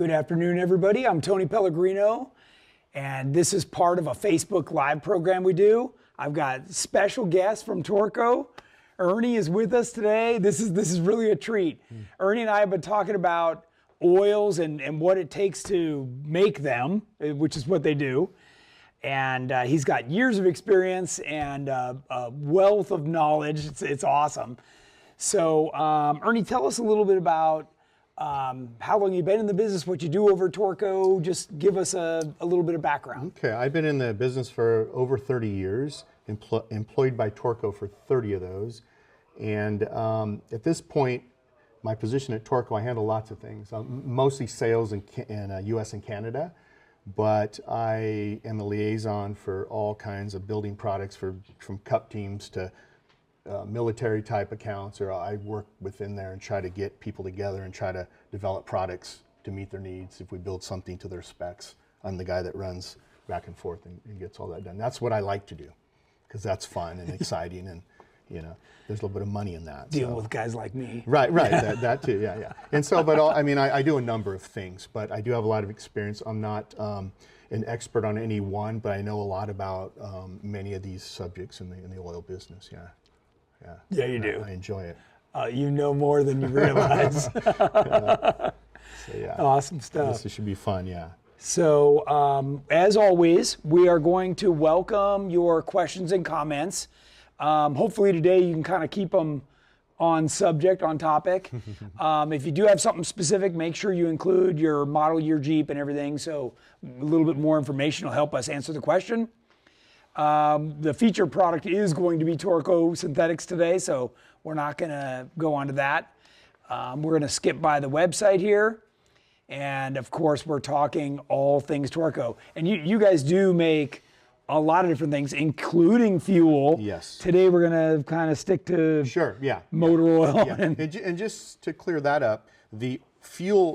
Good afternoon, everybody. I'm Tony Pellegrino, and this is part of a Facebook Live program we do. I've got special guests from Torco. Ernie is with us today. This is really a treat. Ernie and I have been talking about oils and what it takes to make them, which is what they do. And he's got years of experience and a wealth of knowledge. It's awesome. So Ernie, tell us a little bit about how long you've been in the business, what you do over at Torco. Just give us a little bit of background. Okay, I've been in the business for over 30 years, employed by Torco for 30 of those. And at this point, my position at Torco, I handle lots of things, mostly sales in US and Canada, but I am a liaison for all kinds of building products from cup teams to military type accounts, or I work within there and try to get people together and try to develop products to meet their needs. If we build something to their specs, I'm the guy that runs back and forth and gets all that done. That's what I like to do, because that's fun and exciting, and you know, there's a little bit of money in that. Dealing with guys like me. Right, that too, yeah. And so, but I mean, I do a number of things, but I do have a lot of experience. I'm not an expert on any one, but I know a lot about many of these subjects in the oil business, Yeah, you do. I enjoy it. You know more than you realize. So, yeah. Awesome stuff. This should be fun, yeah. So, as always, we are going to welcome your questions and comments. Hopefully today you can kind of keep them on subject, on topic. If you do have something specific, make sure you include your model year Jeep and everything, so a little bit more information will help us answer the question. The featured product is going to be Torco Synthetics today, so we're not going to go on to that. We're going to skip by the website here. And of course, we're talking all things Torco. And you guys do make a lot of different things, including fuel. Yes. Today we're going to kind of stick to motor oil. Yeah. And just to clear that up, the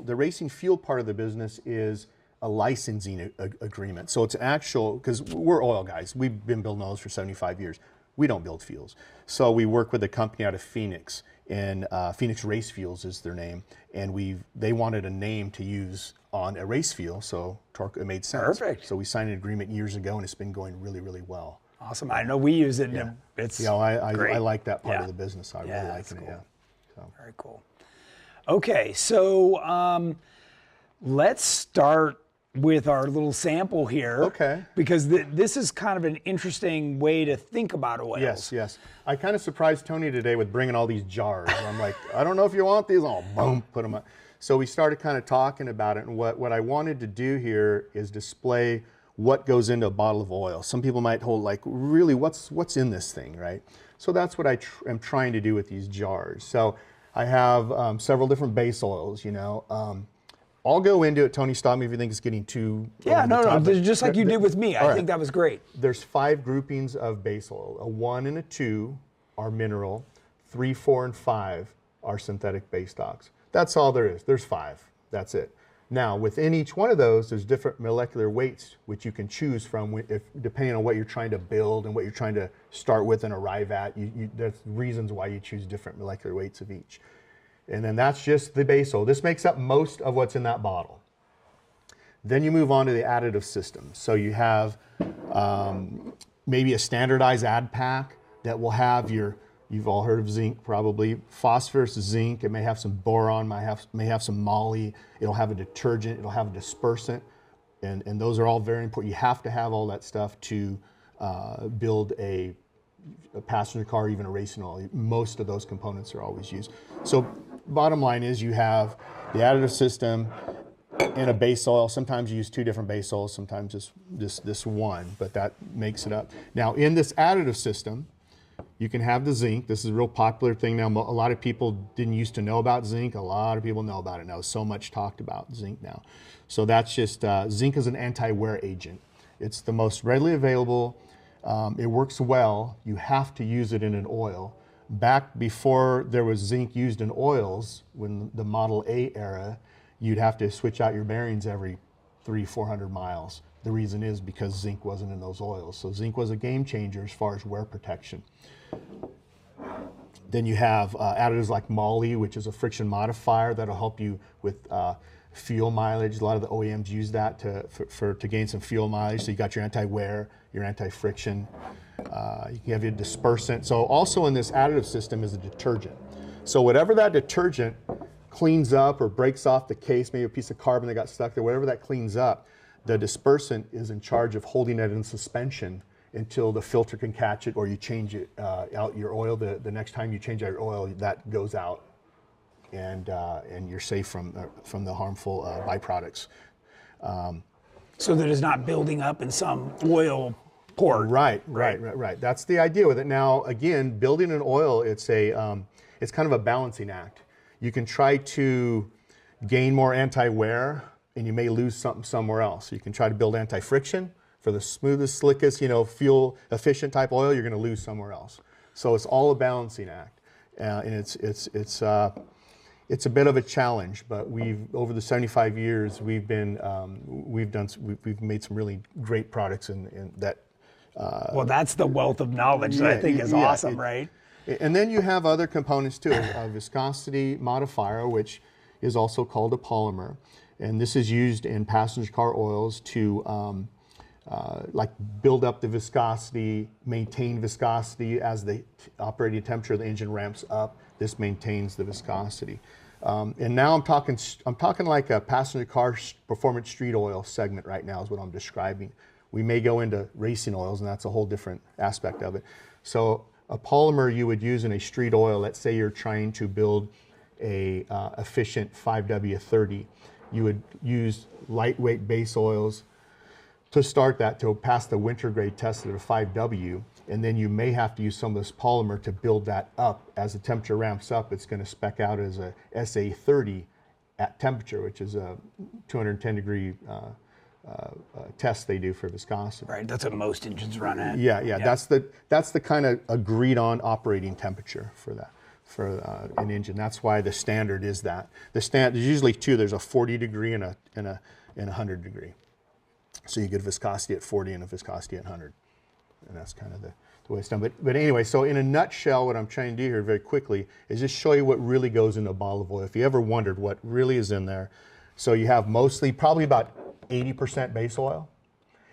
racing fuel part of the business is a licensing agreement. So it's actual, because we're oil guys. We've been building oils for 75 years. We don't build fuels. So we work with a company out of Phoenix, and Phoenix Race Fuels is their name. And they wanted a name to use on a race fuel, so Torco, it made sense. Perfect. So we signed an agreement years ago, and it's been going really, really well. Awesome. I know we use it. Yeah. It's I like that part Yeah. of the business. I really like it. Cool. Yeah. So. Very cool. Okay, so let's start with our little sample here. Okay. Because this is kind of an interesting way to think about oils. Yes. I kind of surprised Tony today with bringing all these jars. I'm like, I don't know if you want these. I'll boom, put them up. So we started kind of talking about it, and what I wanted to do here is display what goes into a bottle of oil. Some people might hold like, really, what's in this thing, right? So that's what I am trying to do with these jars. So I have several different base oils, you know. I'll go into it. Tony, stop me if you think it's getting too no, just like you did with me. I think that was great. There's 5 groupings of base oil. A 1 and a 2 are mineral. 3, 4, and 5 are synthetic base stocks. That's all there is. There's 5. That's it. Now, within each one of those, there's different molecular weights which you can choose from depending on what you're trying to build and what you're trying to start with and arrive at. There's reasons why you choose different molecular weights of each. And then that's just the base oil. This makes up most of what's in that bottle. Then you move on to the additive system. So you have maybe a standardized add pack that will have you've all heard of zinc probably, phosphorus, zinc, it may have some boron, may have some moly, it'll have a detergent, it'll have a dispersant, and those are all very important. You have to have all that stuff to build a passenger car, even a racing oil. Most of those components are always used. So bottom line is you have the additive system and a base oil. Sometimes you use 2 different base oils, sometimes just this one, but that makes it up. Now in this additive system, you can have the zinc. This is a real popular thing now. A lot of people didn't used to know about zinc. A lot of people know about it now. So much talked about zinc now. So that's just, zinc is an anti-wear agent. It's the most readily available. It works well. You have to use it in an oil. Back before there was zinc used in oils, when the Model A era, you'd have to switch out your bearings every 300-400 miles. The reason is because zinc wasn't in those oils. So zinc was a game changer as far as wear protection. Then you have additives like moly, which is a friction modifier that'll help you with fuel mileage. A lot of the OEMs use that to gain some fuel mileage. So you got your anti-wear, your anti-friction. You can have your dispersant. So also in this additive system is a detergent. So whatever that detergent cleans up or breaks off the case, maybe a piece of carbon that got stuck there, whatever that cleans up, the dispersant is in charge of holding it in suspension until the filter can catch it, or you change it out your oil. The next time you change out your oil, that goes out, and you're safe from the harmful byproducts. So that it's not building up in some oil port. Right. That's the idea with it. Now, again, building an oil, it's kind of a balancing act. You can try to gain more anti-wear, and you may lose something somewhere else. You can try to build anti-friction for the smoothest, slickest, fuel efficient type oil. You're going to lose somewhere else. So it's all a balancing act, and it's a bit of a challenge. But over the 75 years we've made some really great products in that. Well, that's the wealth of knowledge that I think is awesome, right? And then you have other components too, a viscosity modifier, which is also called a polymer. And this is used in passenger car oils to like build up the viscosity, maintain viscosity as the operating temperature of the engine ramps up. This maintains the viscosity. And now I'm talking like a passenger car performance street oil segment right now is what I'm describing. We may go into racing oils, and that's a whole different aspect of it. So a polymer you would use in a street oil, let's say you're trying to build a efficient 5W30, you would use lightweight base oils to start that, to pass the winter grade test at a 5W, and then you may have to use some of this polymer to build that up. As the temperature ramps up, it's going to spec out as a SA30 at temperature, which is a 210 degree test they do for viscosity. Right, that's what most engines run at. Yeah. That's the kind of agreed on operating temperature for that, for an engine. That's why the standard is that. There's usually two. There's a 40 degree and a 100 degree. So you get viscosity at 40 and a viscosity at 100, and that's kind of the way it's done. But anyway, so in a nutshell, what I'm trying to do here very quickly is just show you what really goes into a bottle of oil. If you ever wondered what really is in there, so you have probably about 80% base oil,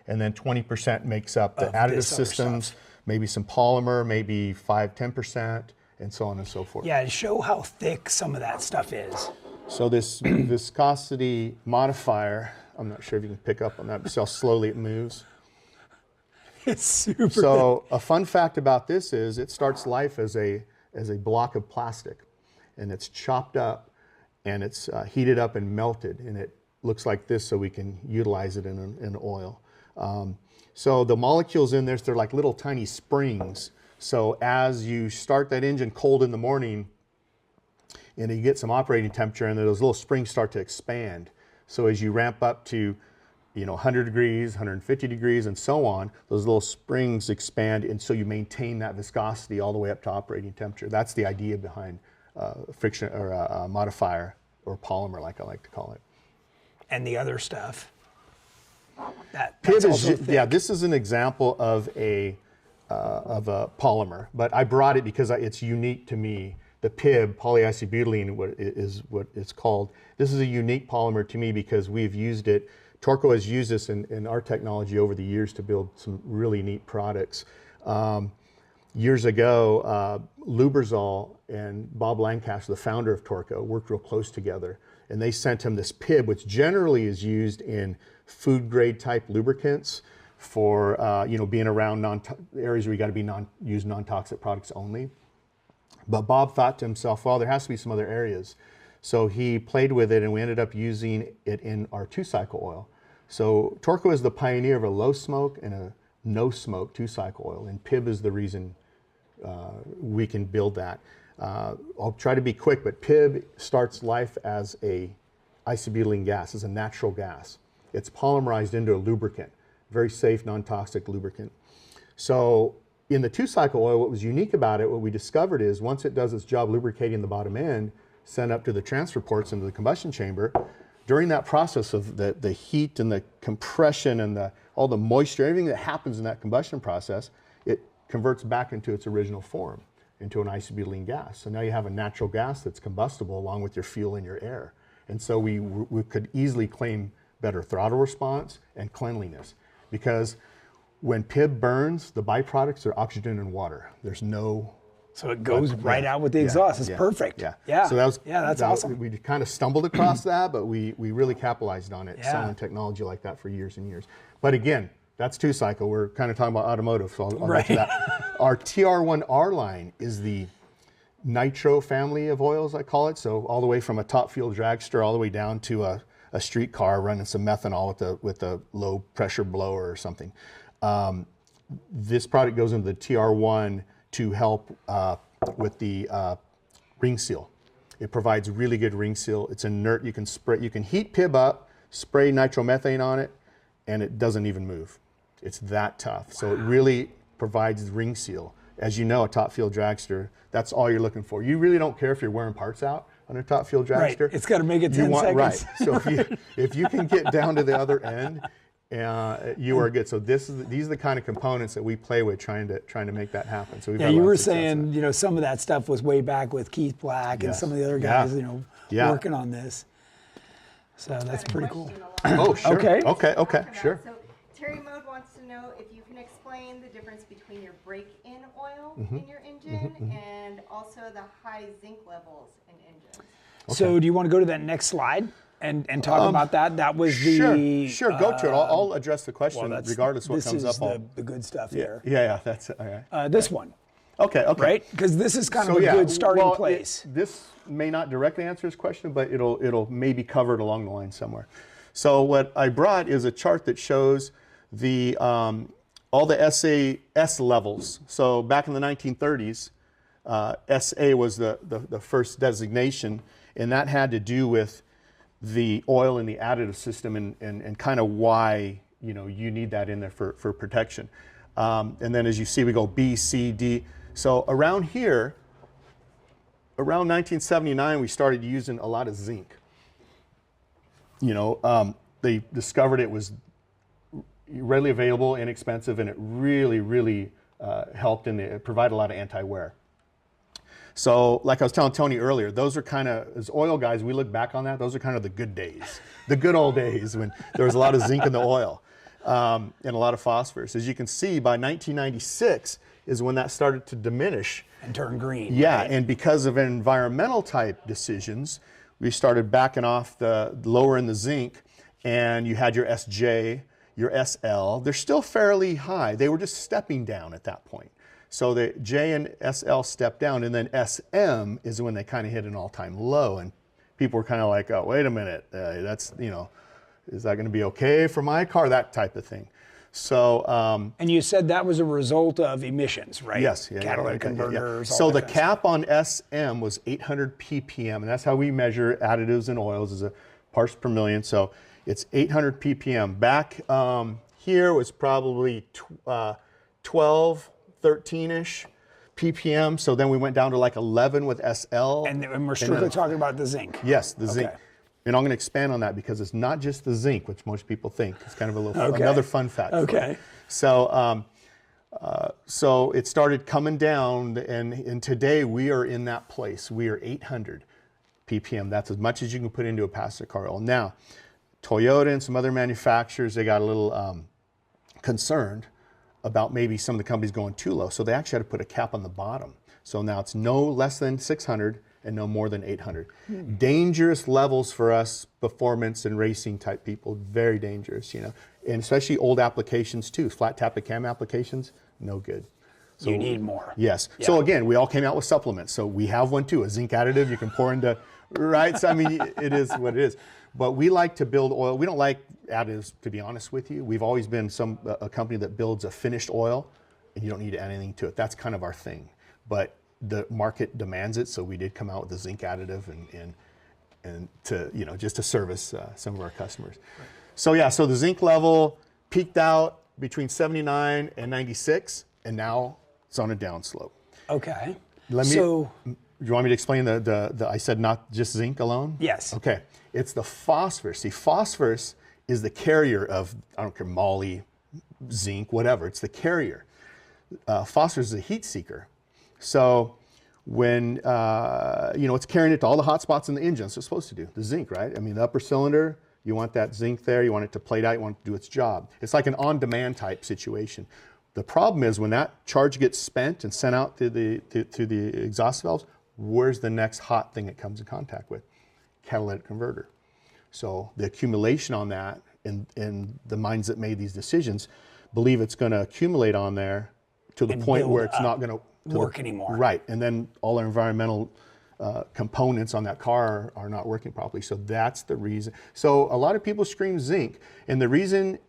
and then 20% makes up the additive systems, maybe some polymer, maybe 5-10%, and so on and so forth. Yeah, show how thick some of that stuff is. So this viscosity modifier, I'm not sure if you can pick up on that, but see how slowly it moves. It's super So a fun fact about this is it starts life as a block of plastic, and it's chopped up, and it's heated up and melted, and it looks like this, so we can utilize it in oil. So the molecules in there, they're like little tiny springs. So as you start that engine cold in the morning, and you get some operating temperature, and those little springs start to expand. So as you ramp up to 100 degrees, 150 degrees, and so on, those little springs expand, and so you maintain that viscosity all the way up to operating temperature. That's the idea behind friction or modifier or polymer, like I like to call it. And the other stuff. That's PIB also thick. this is an example of a polymer, but I brought it because it's unique to me. The PIB, polyisobutylene, is what it's called. This is a unique polymer to me because we've used it. Torco has used this in our technology over the years to build some really neat products. Years ago, Lubrizol and Bob Lancaster, the founder of Torco, worked real close together, and they sent him this PIB, which generally is used in food grade type lubricants for being around areas where you got to use non-toxic products only. But Bob thought to himself, well, there has to be some other areas. So he played with it, and we ended up using it in our two-cycle oil. So Torco is the pioneer of a low smoke and a no smoke two-cycle oil, and PIB is the reason we can build that. I'll try to be quick, but PIB starts life as a isobutylene gas, as a natural gas. It's polymerized into a lubricant, very safe, non-toxic lubricant. So in the two-cycle oil, what was unique about it, what we discovered is once it does its job lubricating the bottom end, sent up to the transfer ports into the combustion chamber, during that process of the heat and the compression and all the moisture, everything that happens in that combustion process, it converts back into its original form, into an isobutylene gas. So now you have a natural gas that's combustible along with your fuel and your air. And so we could easily claim better throttle response and cleanliness, because when PIB burns, the byproducts are oxygen and water. There's no... So it goes right out with the exhaust. It's perfect. Yeah. So that's awesome. We kind of stumbled across that, but we really capitalized on it, selling technology like that for years and years. But again, that's two-cycle. We're kind of talking about automotive, so I'll get to that. Our TR1R line is the nitro family of oils, I call it. So all the way from a top fuel dragster all the way down to a street car running some methanol with a low pressure blower or something. This product goes into the TR1 to help with the ring seal. It provides really good ring seal. It's inert. You can spray. You can heat PIB up, spray nitromethane on it, and it doesn't even move. It's that tough. So it really provides ring seal. As you know, a top fuel dragster, that's all you're looking for. You really don't care if you're wearing parts out on a top fuel dragster. Right. It's got to make it 10 seconds. Right. So if you can get down to the other end, you are good. So these are the kind of components that we play with, trying to make that happen. So you were saying, some of that stuff was way back with Keith Black and some of the other guys, working on this. So that's pretty cool. Oh, sure. Okay, sure. So Terry Mode wants to know if you can explain the difference between your break-in oil in your engine and also the high zinc levels in engines. Okay. So do you want to go to that next slide and talk about that? That was the... Sure, go to it. I'll address the question regardless of what comes up. This is the good stuff here. Yeah, that's it. Okay. This one. Okay. Right? Because this is kind of a good starting place. This may not directly answer his question, but it'll maybe cover it along the line somewhere. So what I brought is a chart that shows the all the SAS levels. So back in the 1930s, SA was the first designation, and that had to do with the oil in the additive system and kind of why you need that in there for protection. And then as you see, we go B, C, D. So around here, around 1979, we started using a lot of zinc. They discovered it was readily available, inexpensive, and it really, really helped it provided a lot of anti-wear. So like I was telling Tony earlier, those are kind of, as oil guys, we look back on that, those are kind of the good days, the good old days when there was a lot of zinc in the oil and a lot of phosphorus. As you can see, by 1996 is when that started to diminish. And turn green. Yeah, right? And because of environmental type decisions, we started backing off lowering the zinc, and you had your SJ, your SL. They're still fairly high. They were just stepping down at that point. So the J and SL stepped down, and then SM is when they kind of hit an all-time low, and people were kind of like, oh, wait a minute, that's, is that going to be okay for my car? That type of thing. So. And you said that was a result of emissions, right? Yes. Catalytic converters. So the cap on SM was 800 ppm, and that's how we measure additives and oils, is a parts per million. So it's 800 ppm. Back here was probably 12, 13-ish ppm. So then we went down to like 11 with SL. And we're strictly talking about the zinc. Yes, the zinc. And I'm going to expand on that because it's not just the zinc, which most people think. It's kind of another fun fact. Okay. So, so it started coming down, and today we are in that place. We are 800 ppm. That's as much as you can put into a passenger car oil. Now, Toyota and some other manufacturers, they got a little concerned about maybe some of the companies going too low. So they actually had to put a cap on the bottom. So now it's no less than 600 and no more than 800. Dangerous levels for us, performance and racing type people, very dangerous, and especially old applications too. Flat tappet cam applications, no good. So you need more. Yes. Yeah. So again, we all came out with supplements. So we have one too, a zinc additive you can pour into, right? So I mean, it is what it is. But we like to build oil. We don't like additives, to be honest with you. We've always been a company that builds a finished oil, and you don't need to add anything to it. That's kind of our thing. But the market demands it, so we did come out with the zinc additive and to just to service some of our customers. Right. So yeah, so the zinc level peaked out between 79 and 96, and now it's on a downslope. Okay. Do you want me to explain the I said not just zinc alone? Yes. Okay. It's the phosphorus. See, phosphorus is the carrier of, I don't care, moly, zinc, whatever. It's the carrier. Phosphorus is a heat seeker. So when it's carrying it to all the hot spots in the engine. So it's supposed to do the zinc, right? I mean, the upper cylinder, you want that zinc there. You want it to plate out. You want it to do its job. It's like an on-demand type situation. The problem is when that charge gets spent and sent out to the exhaust valves, where's the next hot thing it comes in contact with? Catalytic converter. So the accumulation on that, and the minds that made these decisions believe it's going to accumulate on there to the point where it's not going to work anymore. Right, and then all our environmental components on that car are not working properly. So that's the reason. So a lot of people scream zinc, and the reason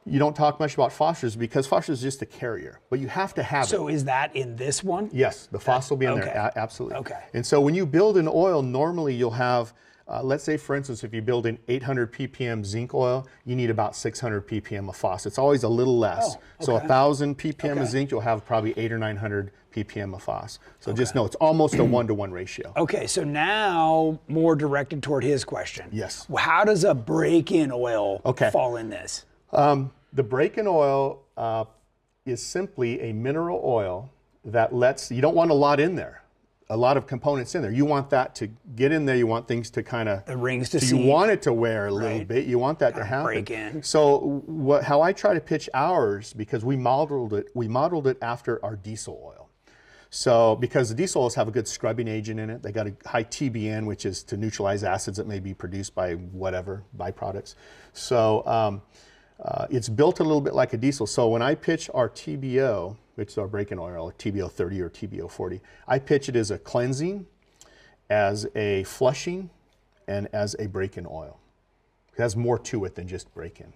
you don't talk much about phosphorus is because phosphorus is just a carrier, but you have to have it. So is that in this one? Yes, the phos will be in okay. there, absolutely. Okay. And so when you build an oil, normally you'll have, let's say for instance, if you build an 800 ppm zinc oil, you need about 600 ppm of phos. It's always a little less. Oh, okay. So 1,000 ppm Okay. of zinc, you'll have probably 800 or 900 ppm of phos. So just know it's almost a 1-to-1 ratio. Okay, so now more directed toward his question. Yes. How does a break-in oil fall in this? The break-in oil is simply a mineral oil that you don't want a lot in there, a lot of components in there. You want that to get in there. You want things to kind of, the rings to so see. you want it to wear a little bit. You want that to happen. Break in. So how I try to pitch ours, because we modeled it after our diesel oil. So because the diesel oils have a good scrubbing agent in it, they got a high TBN, which is to neutralize acids that may be produced by whatever byproducts. So it's built a little bit like a diesel. So when I pitch our TBO, which is our break-in oil, TBO 30 or TBO 40, I pitch it as a cleansing, as a flushing, and as a break-in oil. It has more to it than just break-in.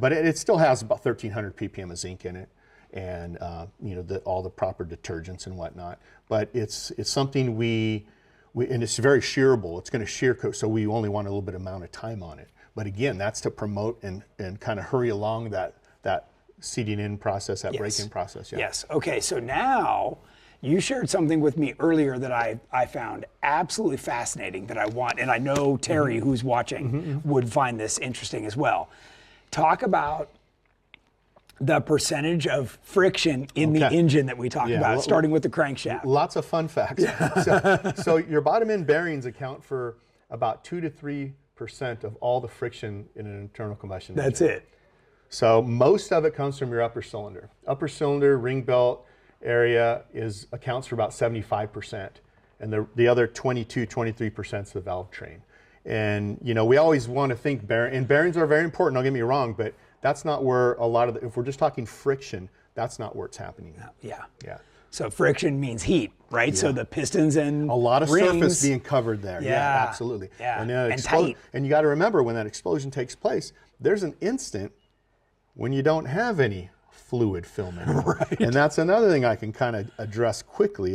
But it still has about 1,300 ppm of zinc in it, and all the proper detergents and whatnot. But it's something and it's very shearable. It's going to shear coat, so we only want a little bit amount of time on it. But again, that's to promote and kind of hurry along that seeding in process, that break-in process. Yeah. Yes. Okay, so now you shared something with me earlier that I found absolutely fascinating that I want, and I know Terry, who's watching, would find this interesting as well. Talk about the percentage of friction in the engine that we talked about, starting with the crankshaft. Lots of fun facts. So your bottom end bearings account for about 2 to 3% of all the friction in an internal combustion engine. That's it. So most of it comes from your upper cylinder. Upper cylinder ring belt area accounts for about 75%, and the other 22, 23% is the valve train. And we always want to think and bearings are very important, don't get me wrong, but that's not where a lot of if we're just talking friction, that's not where it's happening. Yeah. So friction means heat, right? Yeah. So the pistons and a lot of rings, surface being covered there. Yeah, absolutely. Yeah. And tight. And you got to remember, when that explosion takes place, there's an instant when you don't have any fluid film anymore. Right. And that's another thing I can kind of address quickly.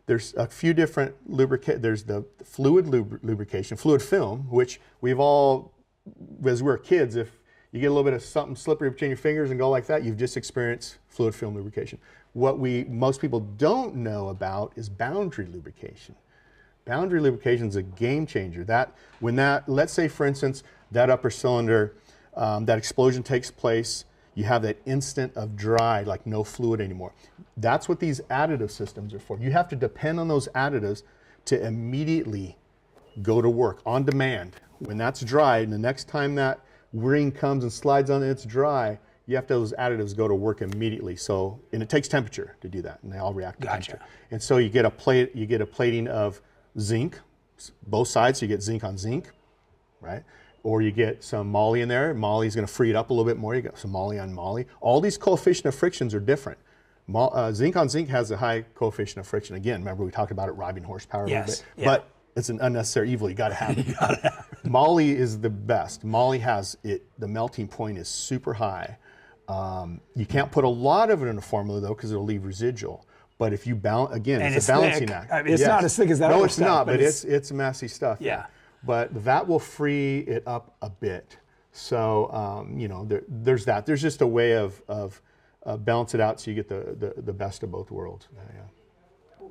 There's a few different there's the fluid lubrication, fluid film, which we've all, as we're kids, if you get a little bit of something slippery between your fingers and go like that, you've just experienced fluid film lubrication. What most people don't know about is boundary lubrication. Boundary lubrication is a game changer. Let's say for instance, that upper cylinder, that explosion takes place, you have that instant of dry, like no fluid anymore. That's what these additive systems are for. You have to depend on those additives to immediately go to work on demand. When that's dry, and the next time that ring comes and slides on it, it's dry, you have to those additives go to work immediately. So, and it takes temperature to do that, and they all react to temperature. And so you get a plating of zinc, both sides. So you get zinc on zinc, right? Or you get some moly in there. Moly's going to free it up a little bit more. You get some moly on moly. All these coefficient of frictions are different. Zinc on zinc has a high coefficient of friction. Again, remember we talked about it robbing horsepower a little bit. Yeah. But it's an unnecessary evil. You got to have it. Moly is the best. Moly has it. The melting point is super high. You can't put a lot of it in a formula though, because it'll leave residual. But if you balance, again, it's a balancing act. It's not as thick as that. No, it's not. But it's messy stuff. Yeah. But that will free it up a bit. So there's that. There's just a way of balance it out so you get the best of both worlds. Yeah.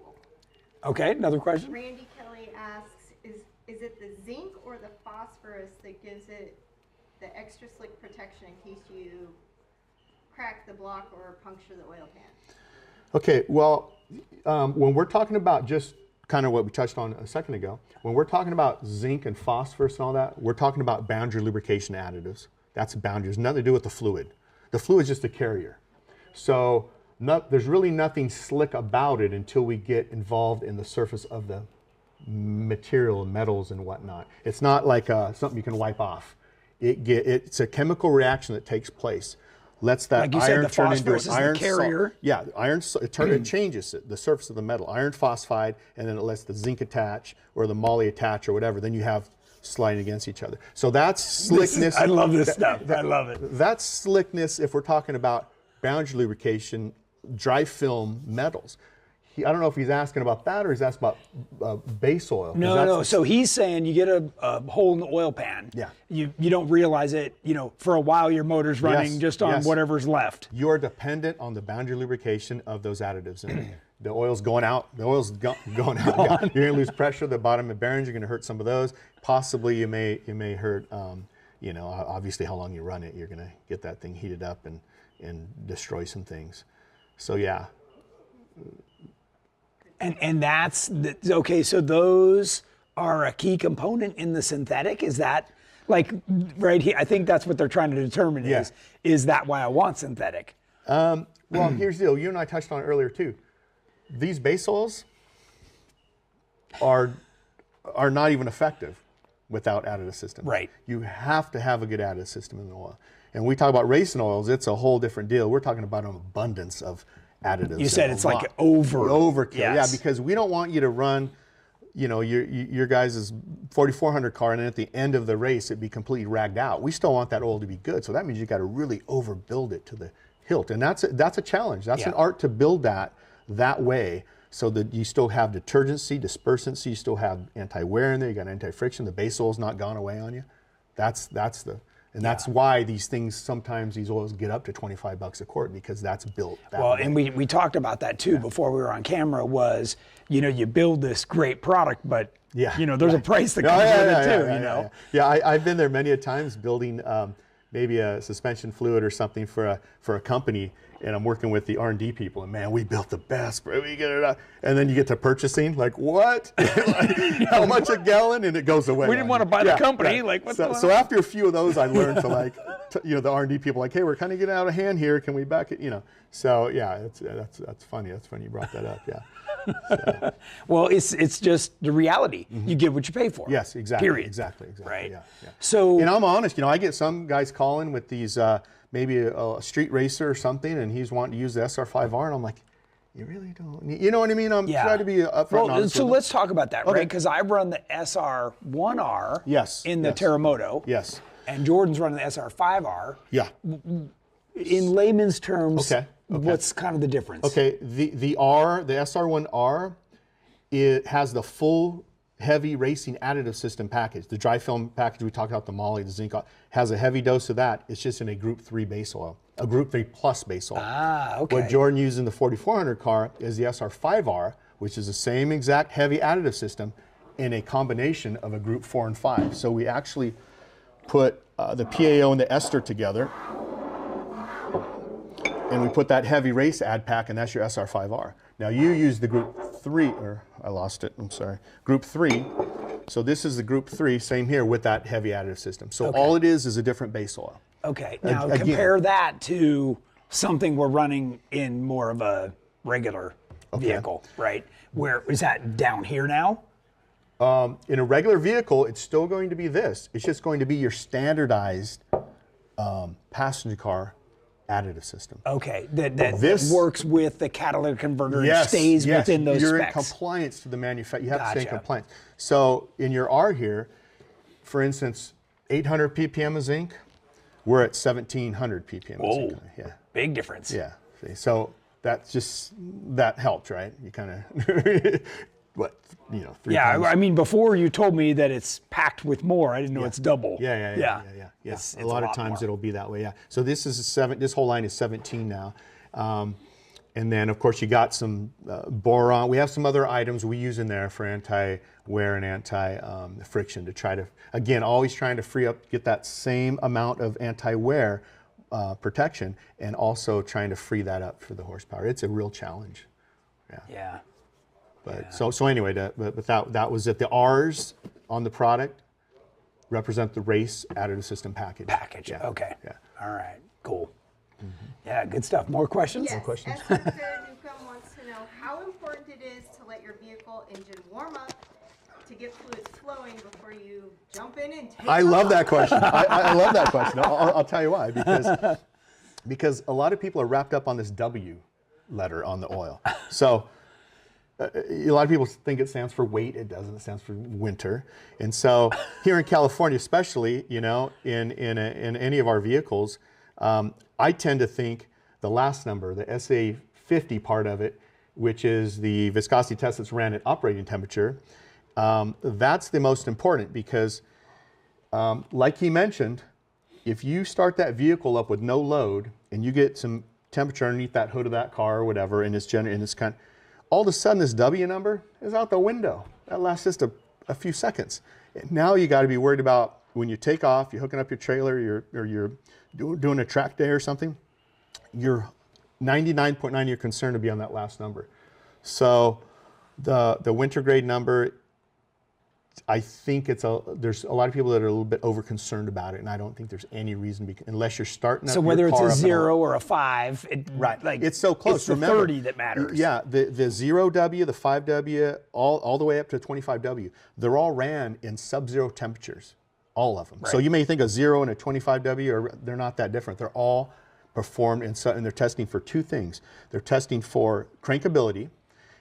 Okay, another question. Randy Kelly asks, is it the zinc or the phosphorus that gives it the extra slick protection in case you crack the block or puncture the oil pan? Okay, well, when we're talking about just kind of what we touched on a second ago, when we're talking about zinc and phosphorus and all that, we're talking about boundary lubrication additives. That's boundaries, nothing to do with the fluid. The fluid is just a carrier. So there's really nothing slick about it until we get involved in the surface of the material, metals and whatnot. It's not like something you can wipe off. It's a chemical reaction that takes place. Lets that like you iron said, the turn into phosphorus an is iron the carrier. Yeah, it changes the surface of the metal. Iron phosphide, and then it lets the zinc attach or the moly attach or whatever. Then you have sliding against each other. So that's slickness. I love this stuff. I love it. That's slickness if we're talking about boundary lubrication, dry film metals. I don't know if he's asking about that or he's asking about base oil. No. So he's saying you get a hole in the oil pan. Yeah. You don't realize it. For a while your motor's running just on whatever's left. You are dependent on the boundary lubrication of those additives. And the oil's going out. The oil's going out. Yeah. You're going to lose pressure at the bottom of bearings. You're going to hurt some of those. Possibly you may hurt. Obviously how long you run it, you're going to get that thing heated up and destroy some things. So yeah. And that's okay. So those are a key component in the synthetic. Is that like right here? I think that's what they're trying to determine. Yeah. Is that why I want synthetic? Well, here's the deal. You and I touched on it earlier too. These base oils are not even effective without additive system. Right. You have to have a good additive system in the oil. And we talk about racing oils. It's a whole different deal. We're talking about an abundance of additives. You said it's like overkill. Yes. Yeah, because we don't want you to run, your guys' 4400 car, and then at the end of the race it'd be completely ragged out. We still want that oil to be good, so that means you got to really overbuild it to the hilt, and that's a challenge. That's an art to build that way, so that you still have detergency, dispersancy, you still have anti-wear in there, you got anti-friction, the base oil's not gone away on you. That's why these things, sometimes these oils get up to $25 a quart, because that's built that way. And we talked about that too before we were on camera, was, you build this great product, but there's a price that comes with it too, Yeah, I've been there many a times building maybe a suspension fluid or something for a company, and I'm working with the R&D people, and man, we built the best, we get it out. And then you get to purchasing, like, what? How much a gallon? And it goes away. We didn't want to buy the company. Right. Like, what's so after a few of those, I learned to the R&D people, like, hey, we're kind of getting out of hand here. Can we back it? So yeah, that's funny. That's funny you brought that up. Yeah. So. Well, it's just the reality. Mm-hmm. You get what you pay for. Yes, exactly. Period. Exactly. Right. Yeah. So, and I'm honest. I get some guys calling with these maybe a street racer or something, and he's wanting to use the SR5R, and I'm like, you really don't. You know what I mean? I'm trying to be upfront. Well, so let's talk about that, right? Because I run the SR1R. In the Terremoto. Yes. And Jordan's running the SR5R. Yeah. In layman's terms, what's kind of the difference? Okay, the SR1R, it has the full heavy racing additive system package. The dry film package we talked about, the moly, the zinc, has a heavy dose of that. It's just in a Group 3 base oil, a Group 3 plus base oil. Okay. What Jordan used in the 4400 car is the SR5R, which is the same exact heavy additive system in a combination of a Group 4 and 5. So we actually put the PAO and the ester together, and we put that heavy race ad pack, and that's your SR5R. Now you use the Group 3, or I lost it, I'm sorry, Group 3. So this is the Group 3, same here with that heavy additive system. So all it is a different base oil. Okay, now compare that to something we're running in more of a regular vehicle, right? Where is that down here now? In a regular vehicle, it's still going to be this. It's just going to be your standardized passenger car additive system. Okay, that works with the catalytic converter and stays within those You're specs. in compliance to the manufacturer. You have to stay in compliance. So in your R here, for instance, 800 ppm of zinc, we're at 1700 ppm of zinc. Yeah, big difference. Yeah, see, so that helped, right? You kind of, what, 3 times. I mean, before you told me that it's packed with more, I didn't know it's double. Yeah. It's a lot of times more. It'll be that way. Yeah. So this is this whole line is 17 now, and then of course you got some boron. We have some other items we use in there for anti-wear and anti-friction to try to, again, always trying to free up, get that same amount of anti-wear protection, and also trying to free that up for the horsepower. It's a real challenge. Yeah. But so anyway, but that was it. The R's on the product represent the race additive system package. Yeah. Okay. Yeah. All right. Cool. Yeah, good stuff. More questions? Yes. More questions? Esther Newcomb wants to know how important it is to let your vehicle engine warm up to get fluids flowing before you jump in and take I love off. that question. I love that question. I'll tell you why. Because a lot of people are wrapped up on this W letter on the oil. So a lot of people think it stands for weight. It doesn't. It stands for winter. And so here in California, especially, you know, in any of our vehicles, I tend to think the last number, the SA50 part of it, which is the viscosity test that's ran at operating temperature, that's the most important because, like he mentioned, if you start that vehicle up with no load and you get some temperature underneath that hood of that car or whatever, and it's kind of, all of a sudden this W number is out the window. That lasts just a few seconds. And now you got to be worried about when you take off, you're hooking up your trailer, you're doing a track day or something, you're 99.9 you're concerned to be on that last number. So the winter grade number, I think there's a lot of people that are a little bit over concerned about it, and I don't think there's any reason unless you're starting up. So whether it's a 0 or a 5, right? Like it's so close. It's the Remember, 30 that matters. Yeah, the 0W, the 5W, all the way up to 25W, they're all ran in sub-zero temperatures, all of them. Right. So you may think a 0 and a 25W they're not that different. They're all performed and they're testing for two things. They're testing for crankability,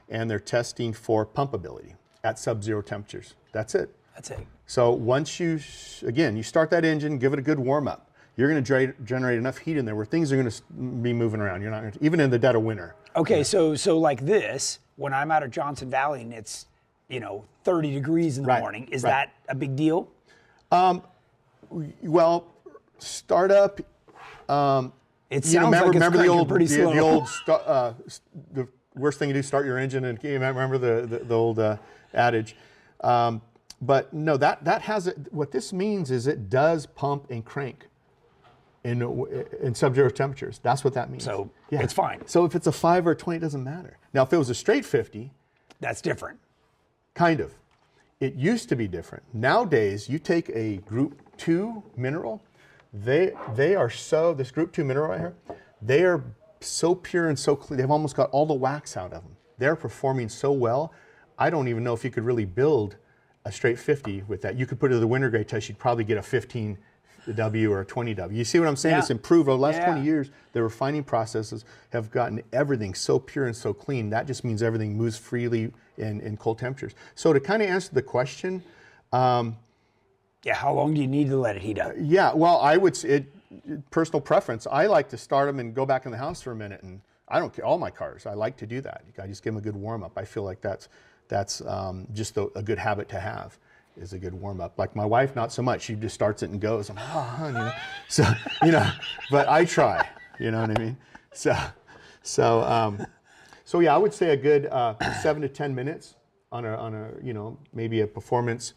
and they're testing for pumpability at sub-zero temperatures. That's it. That's it. So once you start that engine, give it a good warm up, you're going to generate enough heat in there where things are going to be moving around. You're not gonna, even in the dead of winter. Okay, so like this, when I'm out of Johnson Valley and it's 30 degrees in the morning, is that a big deal? Well, start up. It sounds like it's cranking pretty slow. The worst thing you do, start your engine, and you remember the old adage. But no, that has it. What this means is it does pump and crank in sub-zero temperatures. That's what that means. So it's fine. So if it's a 5 or a 20, it doesn't matter. Now, if it was a straight 50, that's different. Kind of. It used to be different. Nowadays, you take a Group 2 mineral. They are so, this Group 2 mineral right here, they are so pure and so clean. They've almost got all the wax out of them. They're performing so well. I don't even know if you could really build a straight 50 with that. You could put it in the winter grade test, you'd probably get a 15W or a 20W. You see what I'm saying? It's improved over the last 20 years. The refining processes have gotten everything so pure and so clean. That just means everything moves freely in cold temperatures. So to kind of answer the question, how long do you need to let it heat up? Yeah, well, I would say, personal preference, I like to start them and go back in the house for a minute, and I don't care, all my cars, I like to do that. I just give them a good warm up. I feel like that's just a good habit to have, is a good warm up. Like my wife, not so much. She just starts it and goes. I'm like, oh, honey, So, but I try, you know what I mean? So yeah, I would say a good 7 to 10 minutes on a maybe a performance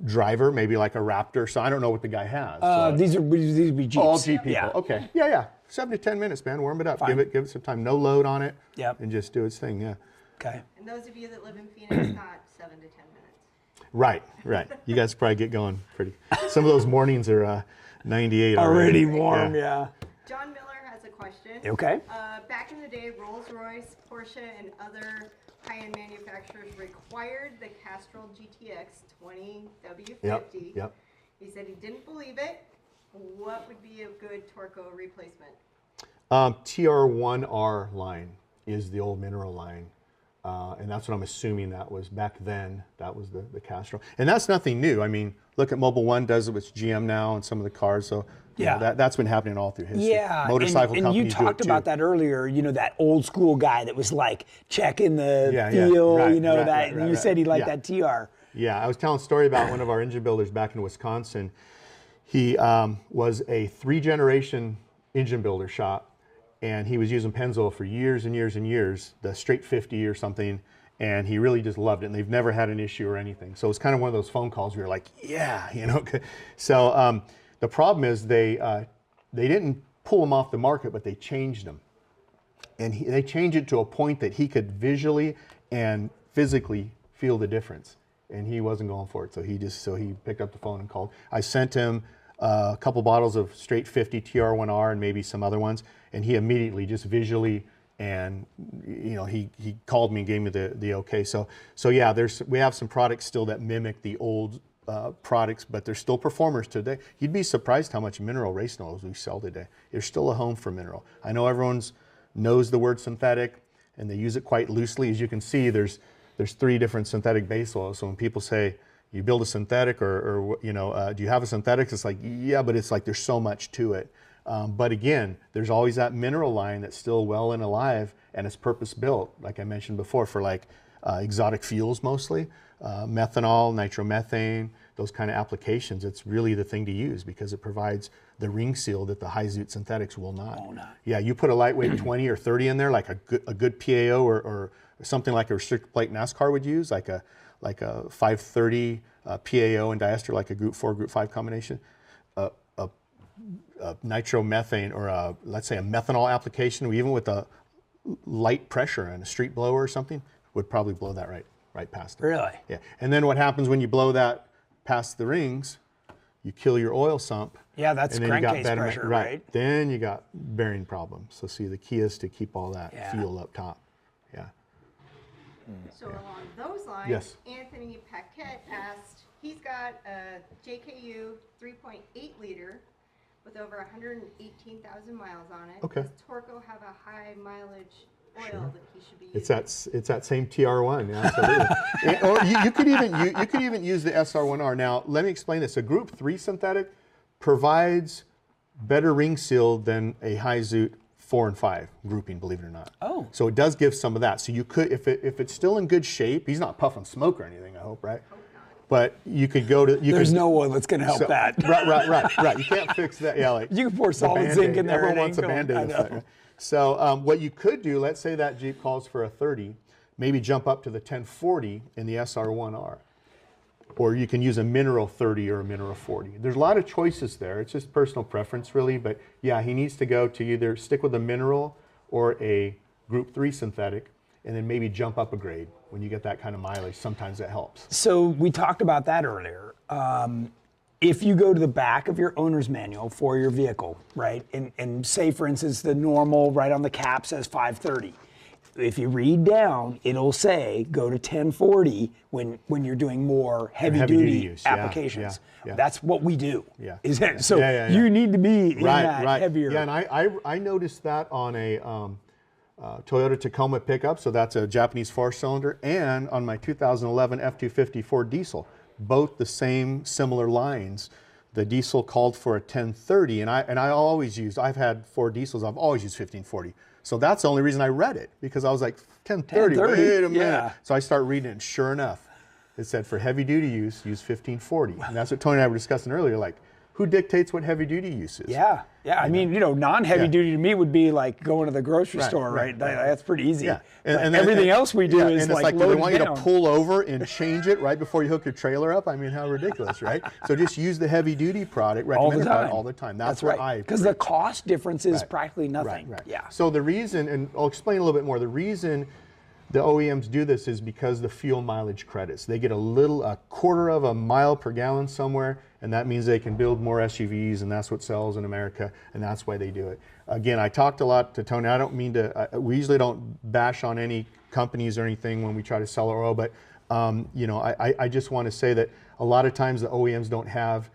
driver, maybe like a Raptor. So I don't know what the guy has. These would be Jeeps. All Jeep people. Yeah. Okay. Yeah. 7 to 10 minutes, man. Warm it up. Fine. Give it some time. No load on it. Yep. And just do its thing. Yeah. Okay. And those of you that live in Phoenix, not 7 to 10 minutes. Right. You guys probably get going pretty. Some of those mornings are 98 already warm. Yeah. John Miller has a question. Okay. Back in the day, Rolls-Royce, Porsche, and other high-end manufacturers required the Castrol GTX 20W50. Yep. He said he didn't believe it. What would be a good Torco replacement? TR1R line is the old mineral line. And that's what I'm assuming that was back then. That was the Castrol. And that's nothing new. I mean, look at Mobil 1 does it with GM now and some of the cars. So that's been happening all through history. Yeah, Motorcycle and companies you talked do it about too. that earlier, that old school guy that was like checking the Yeah. feel, Right, you said he liked that TR. Yeah, I was telling a story about one of our engine builders back in Wisconsin. He was a 3-generation engine builder shop, and he was using Pennzoil for years and years and years, the straight 50 or something, and he really just loved it, and they've never had an issue or anything. So it's kind of one of those phone calls where you're like, So the problem is they didn't pull them off the market, but they changed them. And they changed it to a point that he could visually and physically feel the difference. And he wasn't going for it, so he picked up the phone and called. I sent him a couple bottles of straight 50 TR1R and maybe some other ones, and he immediately just visually, and he called me and gave me the okay. So yeah, we have some products still that mimic the old products, but they're still performers today. You'd be surprised how much mineral race oils we sell today. There's still a home for mineral. I know everyone's knows the word synthetic, and they use it quite loosely. As you can see, there's 3 different synthetic base oils. So when people say you build a synthetic, or do you have a synthetic? It's like, yeah, but it's like there's so much to it. But again, there's always that mineral line that's still well and alive, and it's purpose built, like I mentioned before, for like exotic fuels mostly, methanol, nitromethane, those kind of applications. It's really the thing to use because it provides the ring seal that the high-zute synthetics will not. Yeah, you put a lightweight 20 or 30 in there, like a good PAO or something like a restricted plate NASCAR would use, like a 530 PAO and diester, like a Group 4, Group 5 combination. Nitromethane, or let's say a methanol application, even with a light pressure and a street blower or something, would probably blow that right past it. Really? Yeah. And then what happens when you blow that past the rings? You kill your oil sump. Yeah, that's crankcase pressure, right? Then you got bearing problems. So see, the key is to keep all that fuel up top. Yeah. So along those lines, yes. Anthony Paquette asked, he's got a JKU 3.8 liter with over 118,000 miles on it. Okay. Does Torco have a high mileage oil that he should be using? It's that same TR1, yeah, absolutely. Or you could even use the SR1R. Now, let me explain this. A Group 3 synthetic provides better ring seal than a high-zute 4 and 5 grouping, believe it or not. Oh. So it does give some of that. So you could, if it's still in good shape, he's not puffing smoke or anything, I hope, right? But you could go to. There's no oil that's going to help that. Right. You can't fix that. Yeah, like you can pour solid zinc in there. Everyone wants a Band-Aid effect. Right? So what you could do, let's say that Jeep calls for a 30, maybe jump up to the 1040 in the SR1R. Or you can use a mineral 30 or a mineral 40. There's a lot of choices there. It's just personal preference, really. But yeah, he needs to go to either stick with a mineral or a Group 3 synthetic, and then maybe jump up a grade. When you get that kind of mileage, sometimes that helps. So we talked about that earlier. If you go to the back of your owner's manual for your vehicle, right, and say, for instance, the normal right on the cap says 530. If you read down, it'll say go to 1040 when you're doing more heavy-duty use. applications. Yeah. That's what we do. Yeah. Is that, so you need to be in that heavier. Yeah, and I noticed that on a Toyota Tacoma pickup, so that's a Japanese 4-cylinder, and on my 2011 F-250 Ford diesel, both the same similar lines. The diesel called for a 1030, and I always used, I've had 4 diesels, I've always used 1540. So that's the only reason I read it, because I was like, 1030, wait a minute. Yeah. So I start reading it, and sure enough, it said for heavy duty use 1540. And that's what Tony and I were discussing earlier, like, who dictates what heavy duty use is? Yeah. I mean, non-heavy duty to me would be like going to the grocery store, right? That's pretty easy. Yeah. And everything else we do is and it's like load they want you to down. pull over and change it right before you hook your trailer up. I mean, how ridiculous, right? So just use the heavy duty product, recommended product all the time. That's what right. Because the cost difference is practically nothing. Right. Yeah. So the reason, and I'll explain a little bit more, the reason the OEMs do this is because the fuel mileage credits. They get a quarter of a mile per gallon somewhere, and that means they can build more SUVs, and that's what sells in America, and that's why they do it. Again, I talked a lot to Tony. I don't mean to, we usually don't bash on any companies or anything when we try to sell our oil, but I just want to say that a lot of times the OEMs don't have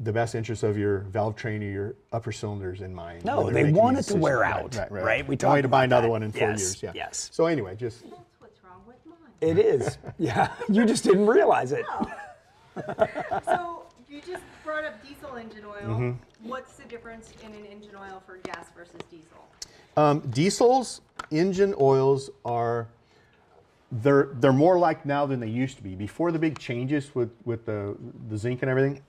the best interest of your valve train or your upper cylinders in mind. No, they want it to wear out, right? We don't need to buy another one in 4 years. Yeah. Yes. So anyway, just. That's what's wrong with mine. It is. Yeah. You just didn't realize it. So you just brought up diesel engine oil. What's the difference in an engine oil for gas versus diesel? Diesels, engine oils are, they're more like now than they used to be. Before the big changes with the zinc and everything,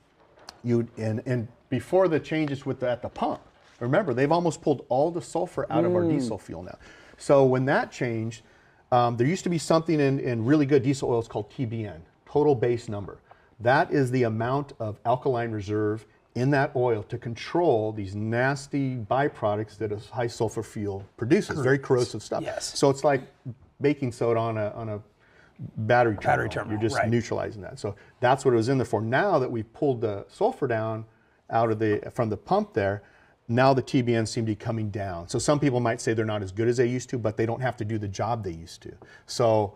and before the changes at the pump, remember, they've almost pulled all the sulfur out of our diesel fuel now. So when that changed, there used to be something in really good diesel oils called TBN, total base number. That is the amount of alkaline reserve in that oil to control these nasty byproducts that a high sulfur fuel produces, very corrosive stuff. Yes. So it's like baking soda on a battery terminal. You're just right. neutralizing that. So that's what it was in there for. Now that we've pulled the sulfur down out of from the pump there, now the TBNs seem to be coming down. So some people might say they're not as good as they used to, but they don't have to do the job they used to. So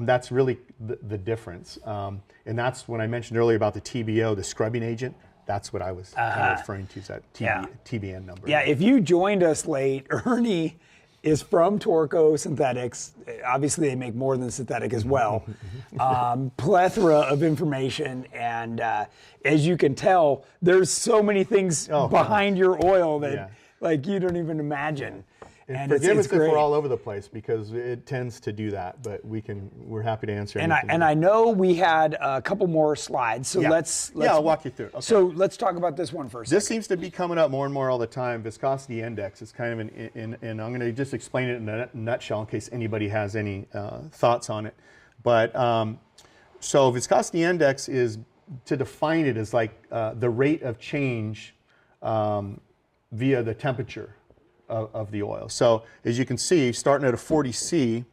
that's really the difference. And that's when I mentioned earlier about the TBO, the scrubbing agent. That's what I was kind of referring to, is that TBN number. Yeah, if you joined us late, Ernie is from Torco Synthetics. Obviously, they make more than synthetic as well. Plethora of information, and as you can tell, there's so many things behind your oil that like you don't even imagine. And forgive us if we're all over the place, because it tends to do that, but we're happy to answer anything. And I know we had a couple more slides, so let's I'll walk you through. Okay. So let's talk about this one first. This seems to be coming up more and more all the time. Viscosity Index is kind of and I'm going to just explain it in a nutshell in case anybody has any thoughts on it. But so Viscosity Index is, to define it, is like the rate of change via the temperature of the oil. So as you can see, starting at a 40C,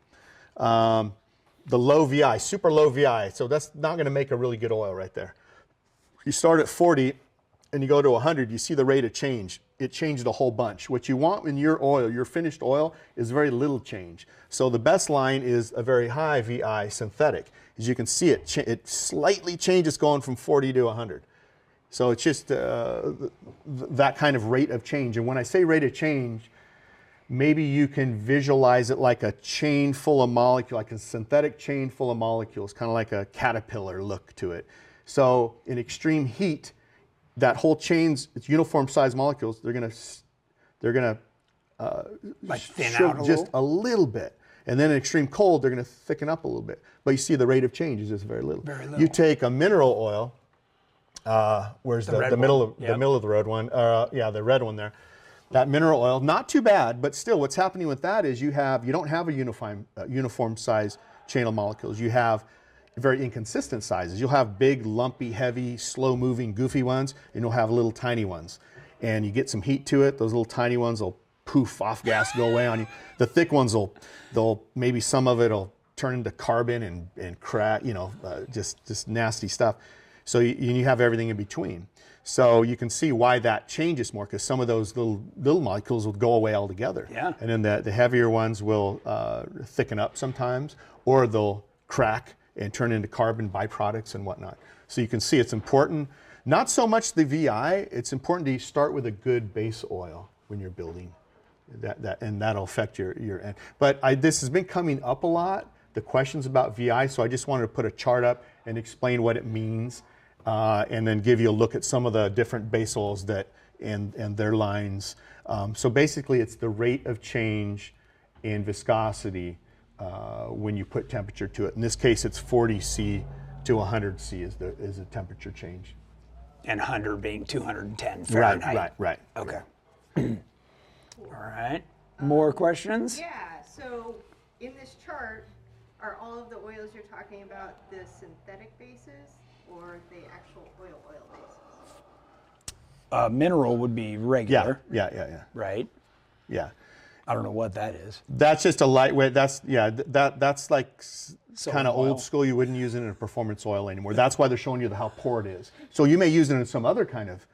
the low VI, super low VI, so that's not going to make a really good oil right there. You start at 40 and you go to 100, you see the rate of change. It changed a whole bunch. What you want in your oil, your finished oil, is very little change. So the best line is a very high VI synthetic. As you can see, it slightly changes going from 40 to 100. So it's just that kind of rate of change. And when I say rate of change, maybe you can visualize it like a chain full of molecules, like a synthetic chain full of molecules, kind of like a caterpillar look to it. So in extreme heat, that whole chain's, it's uniform size molecules, they're gonna like thin out just a little bit. And then in extreme cold, they're gonna thicken up a little bit. But you see the rate of change is just very little. Very little. You take a mineral oil, where's the middle of the road one? The red one there. That mineral oil, not too bad, but still, what's happening with that is you don't have a uniform size chain of molecules. You have very inconsistent sizes. You'll have big, lumpy, heavy, slow-moving, goofy ones, and you'll have little tiny ones. And you get some heat to it; those little tiny ones will poof off gas, go away on you. The thick ones they'll maybe some of it'll turn into carbon and crack, just nasty stuff. So you have everything in between. So you can see why that changes more, because some of those little molecules will go away altogether. Yeah. And then the heavier ones will thicken up sometimes, or they'll crack and turn into carbon byproducts and whatnot. So you can see it's important, not so much the VI, it's important to start with a good base oil when you're building. And that'll affect your end. But this has been coming up a lot, the questions about VI, so I just wanted to put a chart up and explain what it means, and then give you a look at some of the different base oils and their lines. So basically it's the rate of change in viscosity when you put temperature to it. In this case, it's 40C to 100C is the temperature change. And 100 being 210 Fahrenheit. Right. Okay. All right. More questions? Yeah, so in this chart, are all of the oils you're talking about the synthetic bases or the actual oil bases? Mineral would be regular. Yeah. Right? Yeah. I don't know what that is. That's just a lightweight. That's like kind of oil. old school. You wouldn't use it in a performance oil anymore. That's why they're showing you how poor it is. So you may use it in some other kind of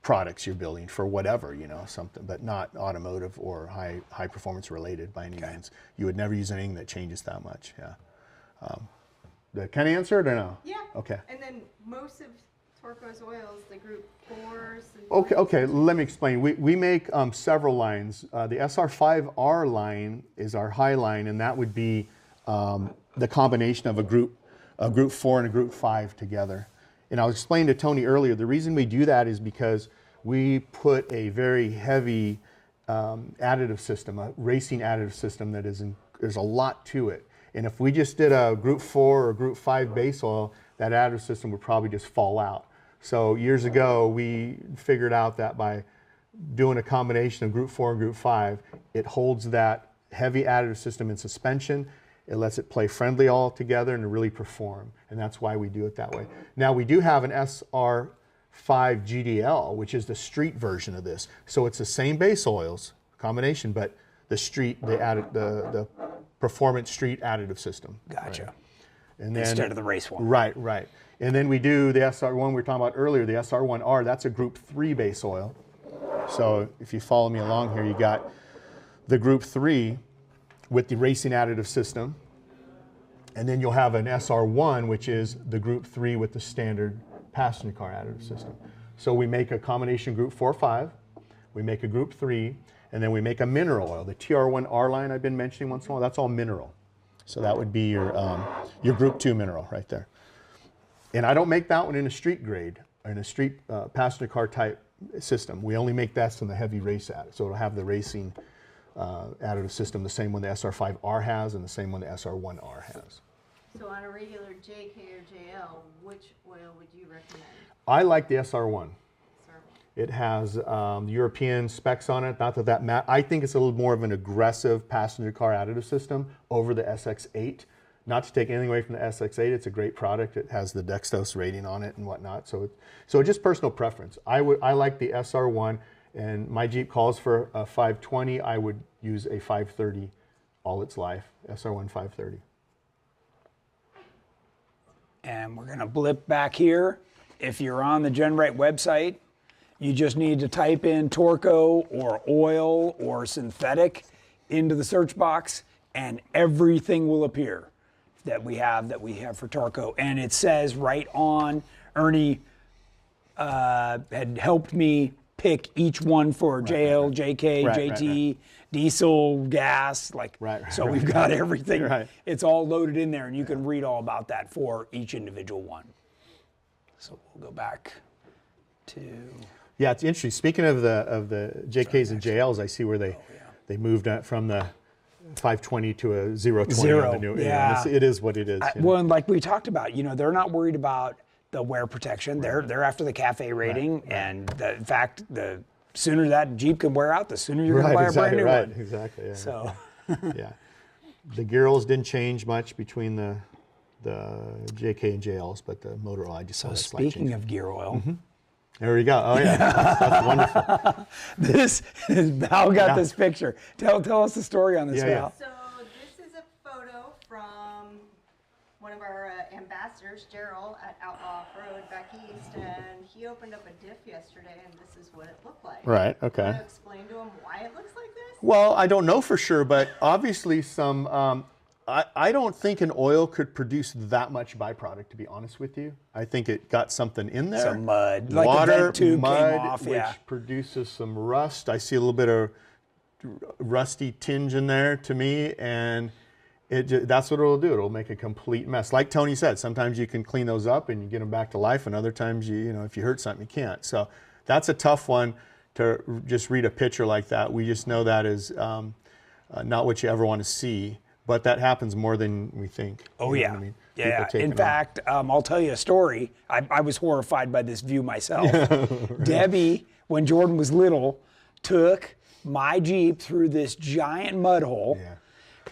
products you're building for whatever, something, but not automotive or high performance related by any means. You would never use anything that changes that much. Yeah. Can I answer it or no? Yeah. Okay. And then most of Torco's oils, the group 4s. Okay. Let me explain. We make several lines. The SR5R line is our high line, and that would be the combination of a group 4 and a group 5 together. And I was explaining to Tony earlier, the reason we do that is because we put a very heavy additive system, a racing additive system there's a lot to it. And if we just did a group 4 or group 5 base oil, that additive system would probably just fall out. So years ago, we figured out that by doing a combination of group 4 and group 5, it holds that heavy additive system in suspension. It lets it play friendly all together and really perform. And that's why we do it that way. Now we do have an SR5 GDL, which is the street version of this. So it's the same base oils combination, but the performance street additive system. Gotcha. Right? And then, instead of the race one. Right, right. And then we do the SR1 we were talking about earlier, the SR1R, that's a group 3 base oil. So if you follow me along here, you got the group 3 with the racing additive system. And then you'll have an SR1, which is the group 3 with the standard passenger car additive system. So we make a combination group 4-5, we make a group 3, and then we make a mineral oil. The TR1R line I've been mentioning once in a while, that's all mineral. So that would be your group 2 mineral right there. And I don't make that one in a street grade, or in a street passenger car type system. We only make that in the heavy race additive. So it'll have the racing additive system, the same one the SR5R has and the same one the SR1R has. So on a regular JK or JL, which oil would you recommend? I like the SR1. SR1. It has European specs on it. Not that that I think it's a little more of an aggressive passenger car additive system over the SX8. Not to take anything away from the SX8, it's a great product. It has the Dextos rating on it and whatnot. So just personal preference. I like the SR1, and my Jeep calls for a 520. I would use a 530 all its life, SR1 530. And we're going to blip back here. If you're on the GenRight website, you just need to type in Torco or oil or synthetic into the search box, and everything will appear that we have for Torco. And it says right on, Ernie had helped me pick each one for JL, JK, JT, diesel, gas, so we've got everything. Right. It's all loaded in there, and you can read all about that for each individual one. So we'll go back to... Yeah, it's interesting. Speaking of the JKs and JLs, I see where they moved from the 520 to a 020 on the new. Yeah. It is what it is. Well, and like we talked about, they're not worried about the wear protection. They're after the CAFE rating, and in fact, the sooner that Jeep can wear out, the sooner you're going to buy a brand new one. Exactly. Yeah. So, yeah, the gear oils didn't change much between the JK and JLs, but the motor oil I just saw. So speaking of gear oil. Mm-hmm. There we go. Oh yeah, that's wonderful. Val got this picture. Tell us the story on this, Val. So this is a photo from one of our ambassadors, Gerald, at Outlaw Off-Road back east, and he opened up a diff yesterday, and this is what it looked like. Right. Okay. Want to explain to him why it looks like this? Well, I don't know for sure, but obviously some. I don't think an oil could produce that much byproduct, to be honest with you. I think it got something in there. Some mud. Water, like the vent tube mud, came off, which produces some rust. I see a little bit of rusty tinge in there to me, and that's what it'll do. It'll make a complete mess. Like Tony said, sometimes you can clean those up and you get them back to life, and other times, if you hurt something, you can't. So that's a tough one to just read a picture like that. We just know that is not what you ever want to see. But that happens more than we think. Oh, you know yeah. what I mean? Yeah. In fact, I'll tell you a story. I was horrified by this view myself. Right. Debbie, when Jordan was little, took my Jeep through this giant mud hole. Yeah.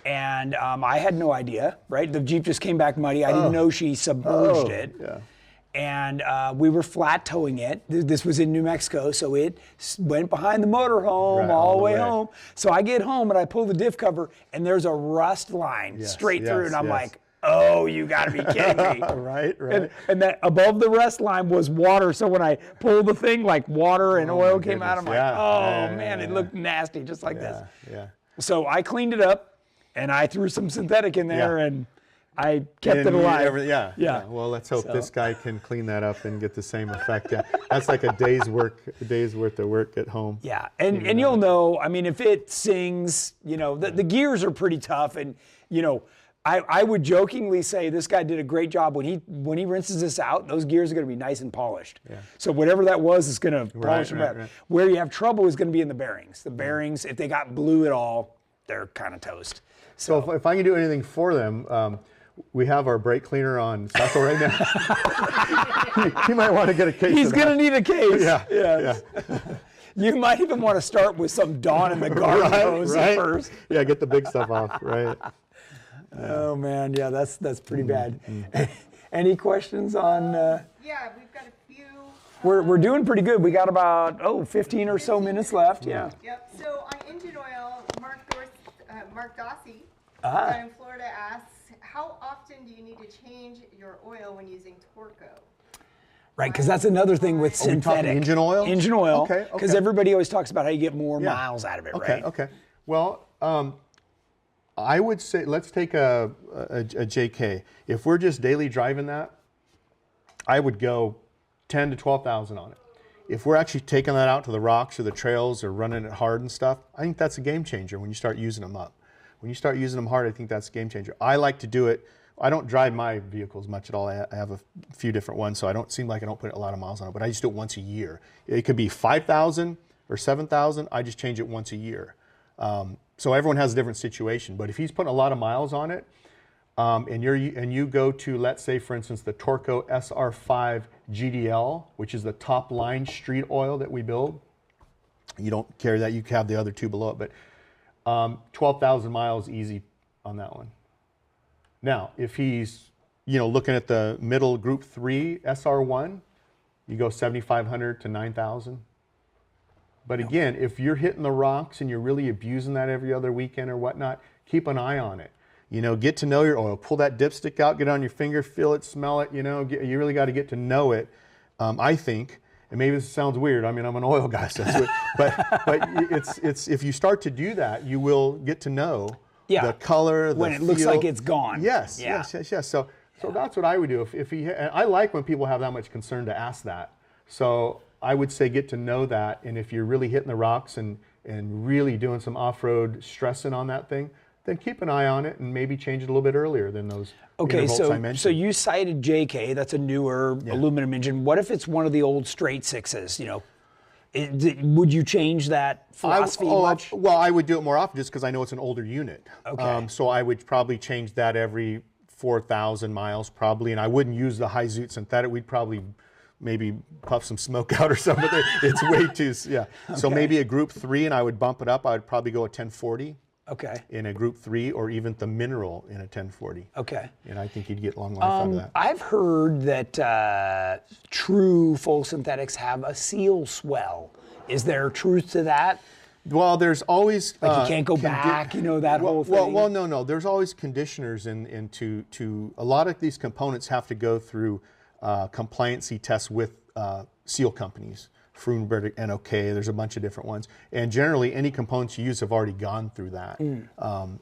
And I had no idea, right? The Jeep just came back muddy. I didn't know she submerged it. Yeah. And we were flat towing it. This was in New Mexico, so it went behind the motorhome all the way home. So I get home and I pull the diff cover, and there's a rust line straight through, and I'm like, oh, you gotta be kidding me. Right. And that above the rust line was water, so when I pulled the thing, like water and oil came out, I'm like, man, it looked nasty, just like this. Yeah. So I cleaned it up, and I threw some synthetic in there, and I kept it alive. Yeah. Well, let's hope this guy can clean that up and get the same effect. Yeah. That's like a day's worth of work at home. Yeah, and you'll know. I mean, if it sings, the gears are pretty tough, and I would jokingly say this guy did a great job when he rinses this out. Those gears are going to be nice and polished. Yeah. So whatever that was is going to polish them out. Right. Where you have trouble is going to be in the bearings. The bearings, if they got blue at all, they're kind of toast. So if I can do anything for them. We have our brake cleaner on cycle right now. You might want to get a case. He's going to need a case. Yeah. You might even want to start with some Dawn in the garden hose first. Yeah, get the big stuff off. Right. Oh man, yeah, that's pretty bad. Any questions on? Yeah, we've got a few We're doing pretty good. We got about 15 or so minutes left. Yeah. Yep. So on engine oil, Mark Dossie down in Florida asks, how often do you need to change your oil when using Torco? Right, because that's another thing with Are we talking synthetic. engine oil? Engine oil. Okay. Because everybody always talks about how you get more miles out of it, Okay. right? Okay. Well, I would say let's take a JK. If we're just daily driving that, I would go 10 to 12,000 on it. If we're actually taking that out to the rocks or the trails or running it hard and stuff, I think that's a game changer when you start using them up. When you start using them hard, I think that's a game changer. I like to do it. I don't drive my vehicles much at all. I have a few different ones, so I don't seem like I don't put a lot of miles on it, but I just do it once a year. It could be 5,000 or 7,000. I just change it once a year. So everyone has a different situation, but if he's putting a lot of miles on it, and you go to, let's say, for instance, the Torco SR5 GDL, which is the top line street oil that we build. You don't carry that, you have the other two below it, but 12,000 miles easy on that one. Now, if he's, looking at the middle group 3 SR1, you go 7,500 to 9,000. But again, if you're hitting the rocks and you're really abusing that every other weekend or whatnot, keep an eye on it. Get to know your oil. Pull that dipstick out, get it on your finger, feel it, smell it. You really got to get to know it. I think, and maybe this sounds weird. I mean, I'm an oil guy, so but it's if you start to do that, you will get to know the color, the when it feel. Looks like it's gone. Yes. So that's what I would do if he. And I like when people have that much concern to ask that. So I would say get to know that, and if you're really hitting the rocks and really doing some off-road stressing on that thing, then keep an eye on it and maybe change it a little bit earlier than those intervals I mentioned. So you cited JK, that's a newer aluminum engine. What if it's one of the old straight sixes? Would you change that philosophy much? Well, I would do it more often just because I know it's an older unit. Okay. So I would probably change that every 4,000 miles probably, and I wouldn't use the high zoot synthetic. We'd probably maybe puff some smoke out or something. It's way too, Okay. So maybe a group 3, and I would bump it up. I would probably go a 1040. Okay. In a group 3, or even the mineral in a 1040. Okay. And I think you'd get long life out of that. I've heard that true full synthetics have a seal swell. Is there truth to that? Well, there's always you can't go back. That whole thing. Well, no. There's always conditioners to a lot of these components have to go through compliancy tests with seal companies. Frunberg, NOK, there's a bunch of different ones. And generally, any components you use have already gone through that.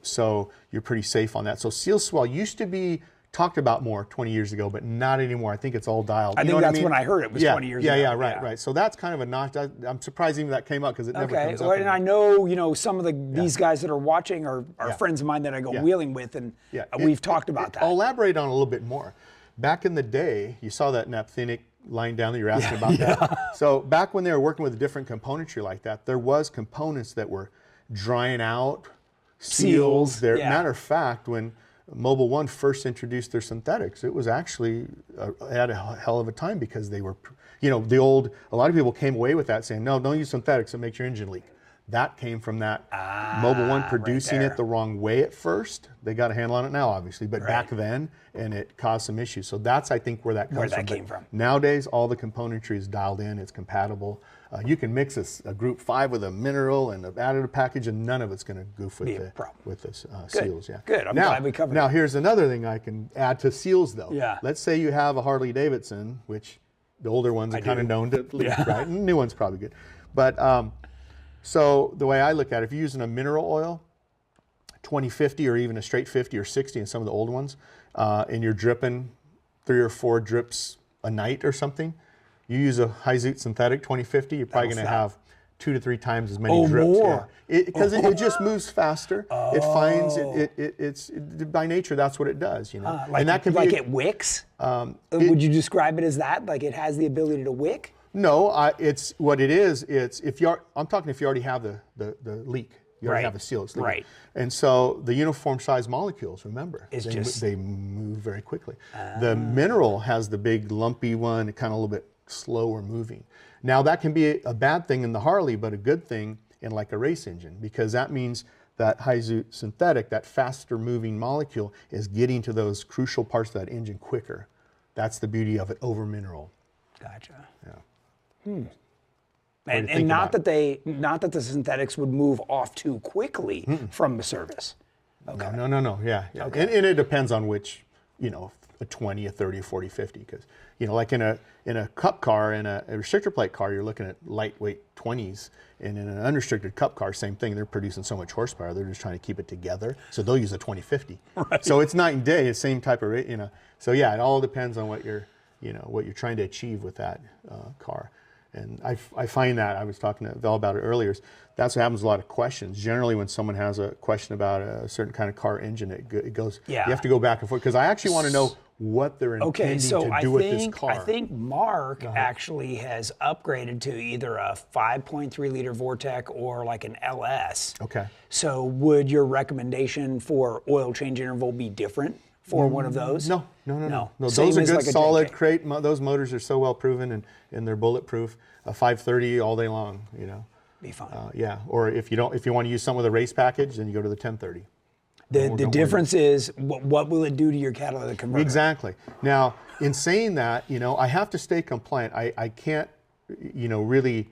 So you're pretty safe on that. So seal swell used to be talked about more 20 years ago, but not anymore. I think it's all dialed. I think that's when I heard it was 20 years ago. Yeah, right. So that's kind of a notch. I'm surprised even that came up because it never comes up. Okay, and I know, some of these guys that are watching are friends of mine that I go wheeling with, and we've talked about that. I'll elaborate on it a little bit more. Back in the day, you saw that naphthenic line down that you're asking about that. So back when they were working with different componentry like that, there was components that were drying out, seals. Matter of fact, when Mobil 1 first introduced their synthetics, it was actually had a hell of a time because they were, a lot of people came away with that saying, no, don't use synthetics, it makes your engine leak. That came from that Mobil 1 producing it the wrong way at first. They got a handle on it now, obviously, but back then, and it caused some issues. So that's, I think, where that came from. Nowadays, all the componentry is dialed in, it's compatible. You can mix a group 5 with a mineral and an additive package, and none of it's going to goof with the seals. Yeah. Good, I'm glad we covered Now, here's another thing I can add to seals, though. Yeah. Let's say you have a Harley Davidson, which the older ones are kind of known to leak, right? And the new one's probably good. But so the way I look at it, if you're using a mineral oil, 2050 or even a straight 50 or 60 in some of the old ones, and you're dripping 3 or 4 drips a night or something, you use a high zoot synthetic 2050, you're probably going to have 2 to 3 times as many drips. More. Because it just moves faster. It finds it's by nature that's what it does, and that can be it wicks. Would you describe it as that? Like it has the ability to wick? No, it's what it is. It's I'm talking if you already have the leak. You already have a seal. It's leaking. Right. And so the uniform size molecules, remember, they move very quickly. The mineral has the big lumpy one, kind of a little bit slower moving. Now that can be a bad thing in the Harley, but a good thing in like a race engine, because that means that high zoot synthetic, that faster moving molecule, is getting to those crucial parts of that engine quicker. That's the beauty of it over mineral. Gotcha. Yeah. And not that the synthetics would move off too quickly from the service. Okay. No. Yeah. Okay. And it depends on which, a 20, a 30, a 40, 50. Because, like in a cup car, in a restrictor plate car, you're looking at lightweight 20s. And in an unrestricted cup car, same thing. They're producing so much horsepower, they're just trying to keep it together. So they'll use a 2050. Right. So it's night and day, the same type of rate, So yeah, it all depends on what you're trying to achieve with that car. And I find that, I was talking to Val about it earlier, that's what happens, a lot of questions. Generally when someone has a question about a certain kind of car engine, it goes, you have to go back and forth, because I actually want to know what they're intending to do with this car. I think Mark actually has upgraded to either a 5.3 liter Vortec or like an LS. Okay. So would your recommendation for oil change interval be different for one of those? No. Those are good, like solid crate. Those motors are so well proven and they're bulletproof. A 530 all day long, Be fine. Yeah. Or if you want to use some with a race package, then you go to the 1030. The difference is what will it do to your catalytic converter? Exactly. Now, in saying that, I have to stay compliant. I can't, really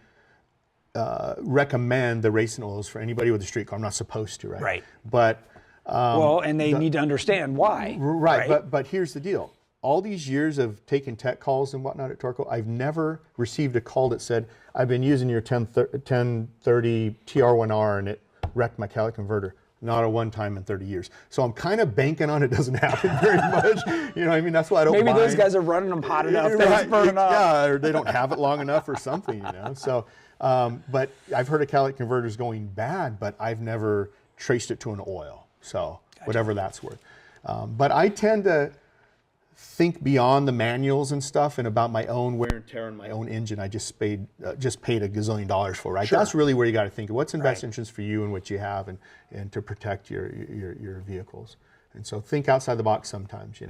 recommend the racing oils for anybody with a street car. I'm not supposed to, right? Right. But and they need to understand why. Right. But here's the deal. All these years of taking tech calls and whatnot at Torco, I've never received a call that said, I've been using your 1030 TR1R and it wrecked my catalytic converter. Not a one time in 30 years. So I'm kind of banking on it doesn't happen very much. You know what I mean? That's why I don't Maybe mind. those guys are running them hot enough, they just burn up. Yeah, or they don't have it long enough or something, So, but I've heard of catalytic converters going bad, but I've never traced it to an oil. So whatever that's worth. But I tend to think beyond the manuals and stuff and about my own wear and tear on my own engine. I just paid a gazillion dollars for, right? Sure. That's really where you got to think of what's in best interest for you and what you have and to protect your vehicles. And so think outside the box sometimes,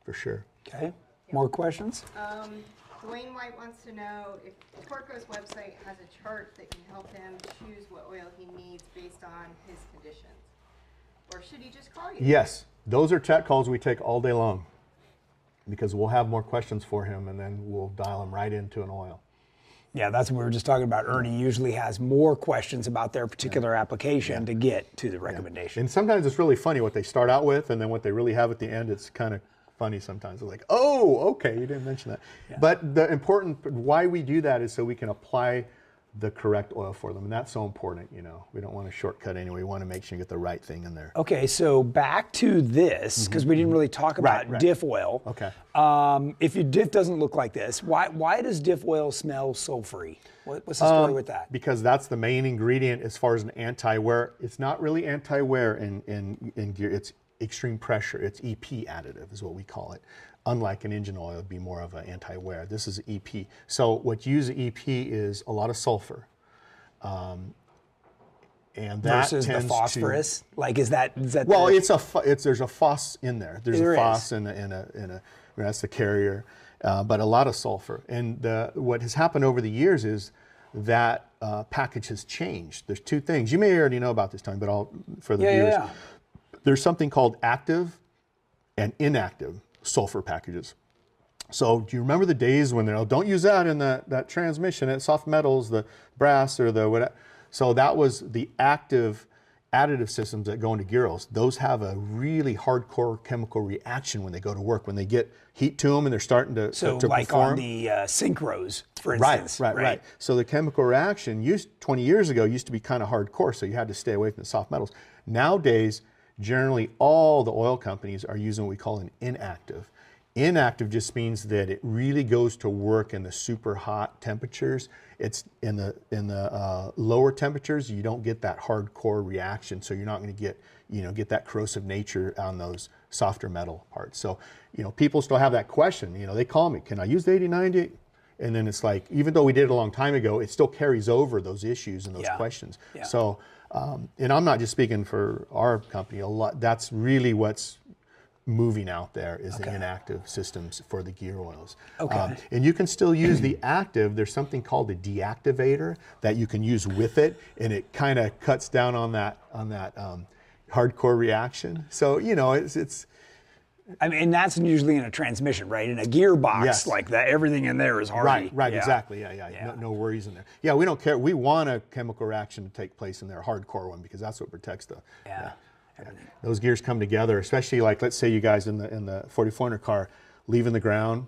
for sure. Okay. More questions? Dwayne White wants to know if Torco's website has a chart that can help him choose what oil he needs based on his conditions. Or should he just call you? Yes. Those are tech calls we take all day long, because we'll have more questions for him and then we'll dial him right into an oil. Yeah, that's what we were just talking about. Ernie usually has more questions about their particular application to get to the recommendation. And sometimes it's really funny what they start out with and then what they really have at the end. It's kind of funny sometimes. It's like, oh, okay, you didn't mention that. Yeah. But the important, why we do that is so we can apply the correct oil for them. And that's so important, We don't want to shortcut anyway. We want to make sure you get the right thing in there. Okay, so back to this, because we didn't really talk about Diff Oil. Okay. If your diff doesn't look like this, why does Diff Oil smell sulfury? What's the story with that? Because that's the main ingredient as far as an anti-wear. It's not really anti-wear in gear. It's extreme pressure. It's EP additive is what we call it. Unlike an engine oil, it'd be more of an anti-wear. This is EP. So what you use EP is a lot of sulfur. And that versus the phosphorus? Is that well, there's a phos in there. There's a phos in a that's the carrier, but a lot of sulfur. And what has happened over the years is that package has changed. There's two things. You may already know about this, Tony, but for the viewers. Yeah. There's something called active and inactive sulfur packages. So do you remember the days when don't use that in that transmission at soft metals, the brass or the whatever? So that was the active additive systems that go into gear oils. Those have a really hardcore chemical reaction when they go to work, when they get heat to them and they're starting to like perform. On the synchros, for instance. Right. So the chemical reaction 20 years ago used to be kind of hardcore, so you had to stay away from the soft metals. Nowadays, generally all the oil companies are using what we call an inactive. Inactive just means that it really goes to work in the super hot temperatures. It's in the lower temperatures, you don't get that hardcore reaction, so you're not going to get that corrosive nature on those softer metal parts. So people still have that question. They call me, can I use the 8090? And then it's like, even though we did it a long time ago, it still carries over those issues and those questions. Yeah. So, and I'm not just speaking for our company. That's really what's moving out there is the inactive systems for the gear oils. Okay. And you can still use the active. There's something called a deactivator that you can use with it, and it kind of cuts down on that hardcore reaction. So it's I mean, and that's usually in a transmission, right? In a gearbox Yes. like that, everything in there is hardy. Right, Yeah. exactly. Yeah. No worries in there. Yeah, we don't care. We want a chemical reaction to take place in there, a hardcore one, because that's what protects the. Yeah. Everything. Those gears come together, especially like, let's say you guys in the 4400 car leaving the ground,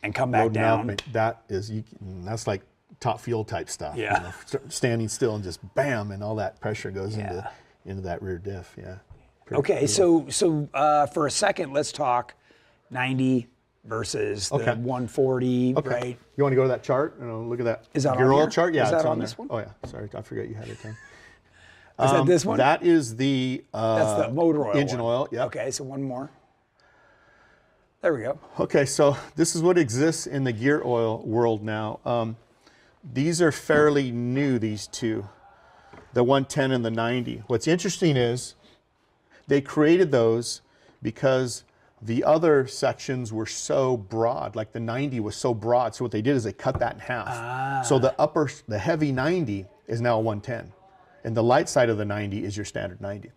And come back loading down. up, that's like top fuel type stuff. Yeah. Standing still and just bam, and all that pressure goes Yeah. into that rear diff. Yeah. Okay, so for a second, let's talk 90 versus the Okay. 140, Okay. right? You want to go to that chart? Look at that. Is that on gear oil here? chart? Yeah, Is that it's on on this there. one? Oh yeah. Sorry, I forgot you had it. Is that this one? That is the That's the motor oil engine one. oil. Yeah. Okay, so one more. There we go. Okay, so this is what exists in the gear oil world now. These are fairly new, these two, the 110 and the 90. What's interesting is they created those because the other sections were so broad, like the 90 was so broad. So what they did is they cut that in half. So the heavy 90 is now a 110. And the light side of the 90 is your standard 90.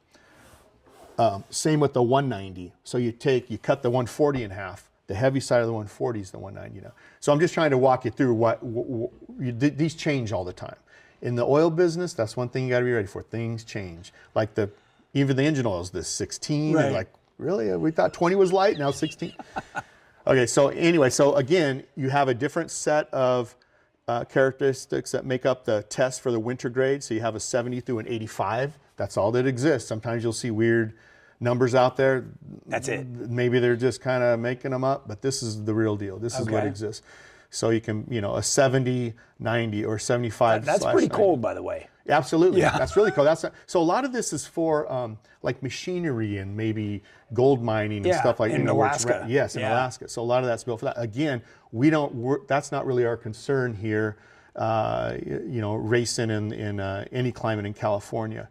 Same with the 190. So you cut the 140 in half. The heavy side of the 140 is the 190 now. So I'm just trying to walk you through these change all the time. In the oil business, that's one thing you got to be ready for. Things change. Like even the engine oil is this 16. Right. And like, really? We thought 20 was light, now 16. Okay, so anyway, so again, you have a different set of characteristics that make up the test for the winter grade. So you have a 70 through an 85. That's all that exists. Sometimes you'll see weird numbers out there. That's it. Maybe they're just kind of making them up, but this is the real deal. This is what Okay. exists. So you can, a 70, 90, or 75. That's pretty cold, by the way. Absolutely. Yeah. That's really cool. So a lot of this is for like machinery and maybe gold mining and stuff like in Alaska. Yes, in Alaska. So a lot of that's built for that. Again, that's not really our concern here, racing in any climate in California.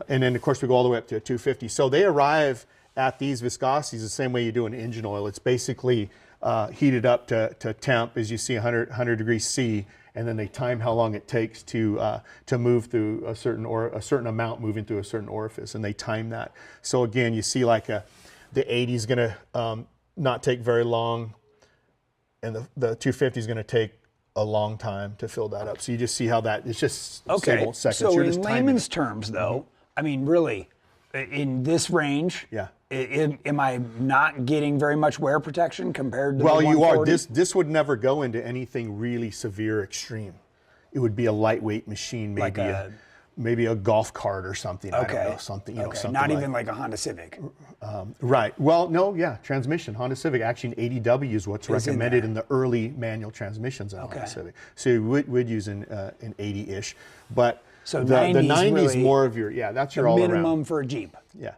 And then of course we go all the way up to a 250. So they arrive at these viscosities the same way you do an engine oil. It's basically heated up to temp, as you see, 100 degrees C, and then they time how long it takes to move through a certain amount moving through a certain orifice, and they time that. So again, you see like the 80 is going to not take very long, and the 250 is going to take a long time to fill that up. So you just see how it's just several seconds. So You're in just timing layman's it. terms, though, I mean, really, in this range, Yeah. am I not getting very much wear protection compared to Well, the you are. 140? This would never go into anything really severe, extreme. It would be a lightweight machine, maybe a golf cart or something. Okay. I don't know, something. Okay. Something Not like, even like a Honda Civic. Right. Well, no, yeah, transmission. Honda Civic, actually an 80W is what's Is in recommended there. in the early manual transmissions on Honda Civic. So you would use an 80-ish, but So the 90 is really more of your, that's your The all minimum around. for a Jeep. Yeah.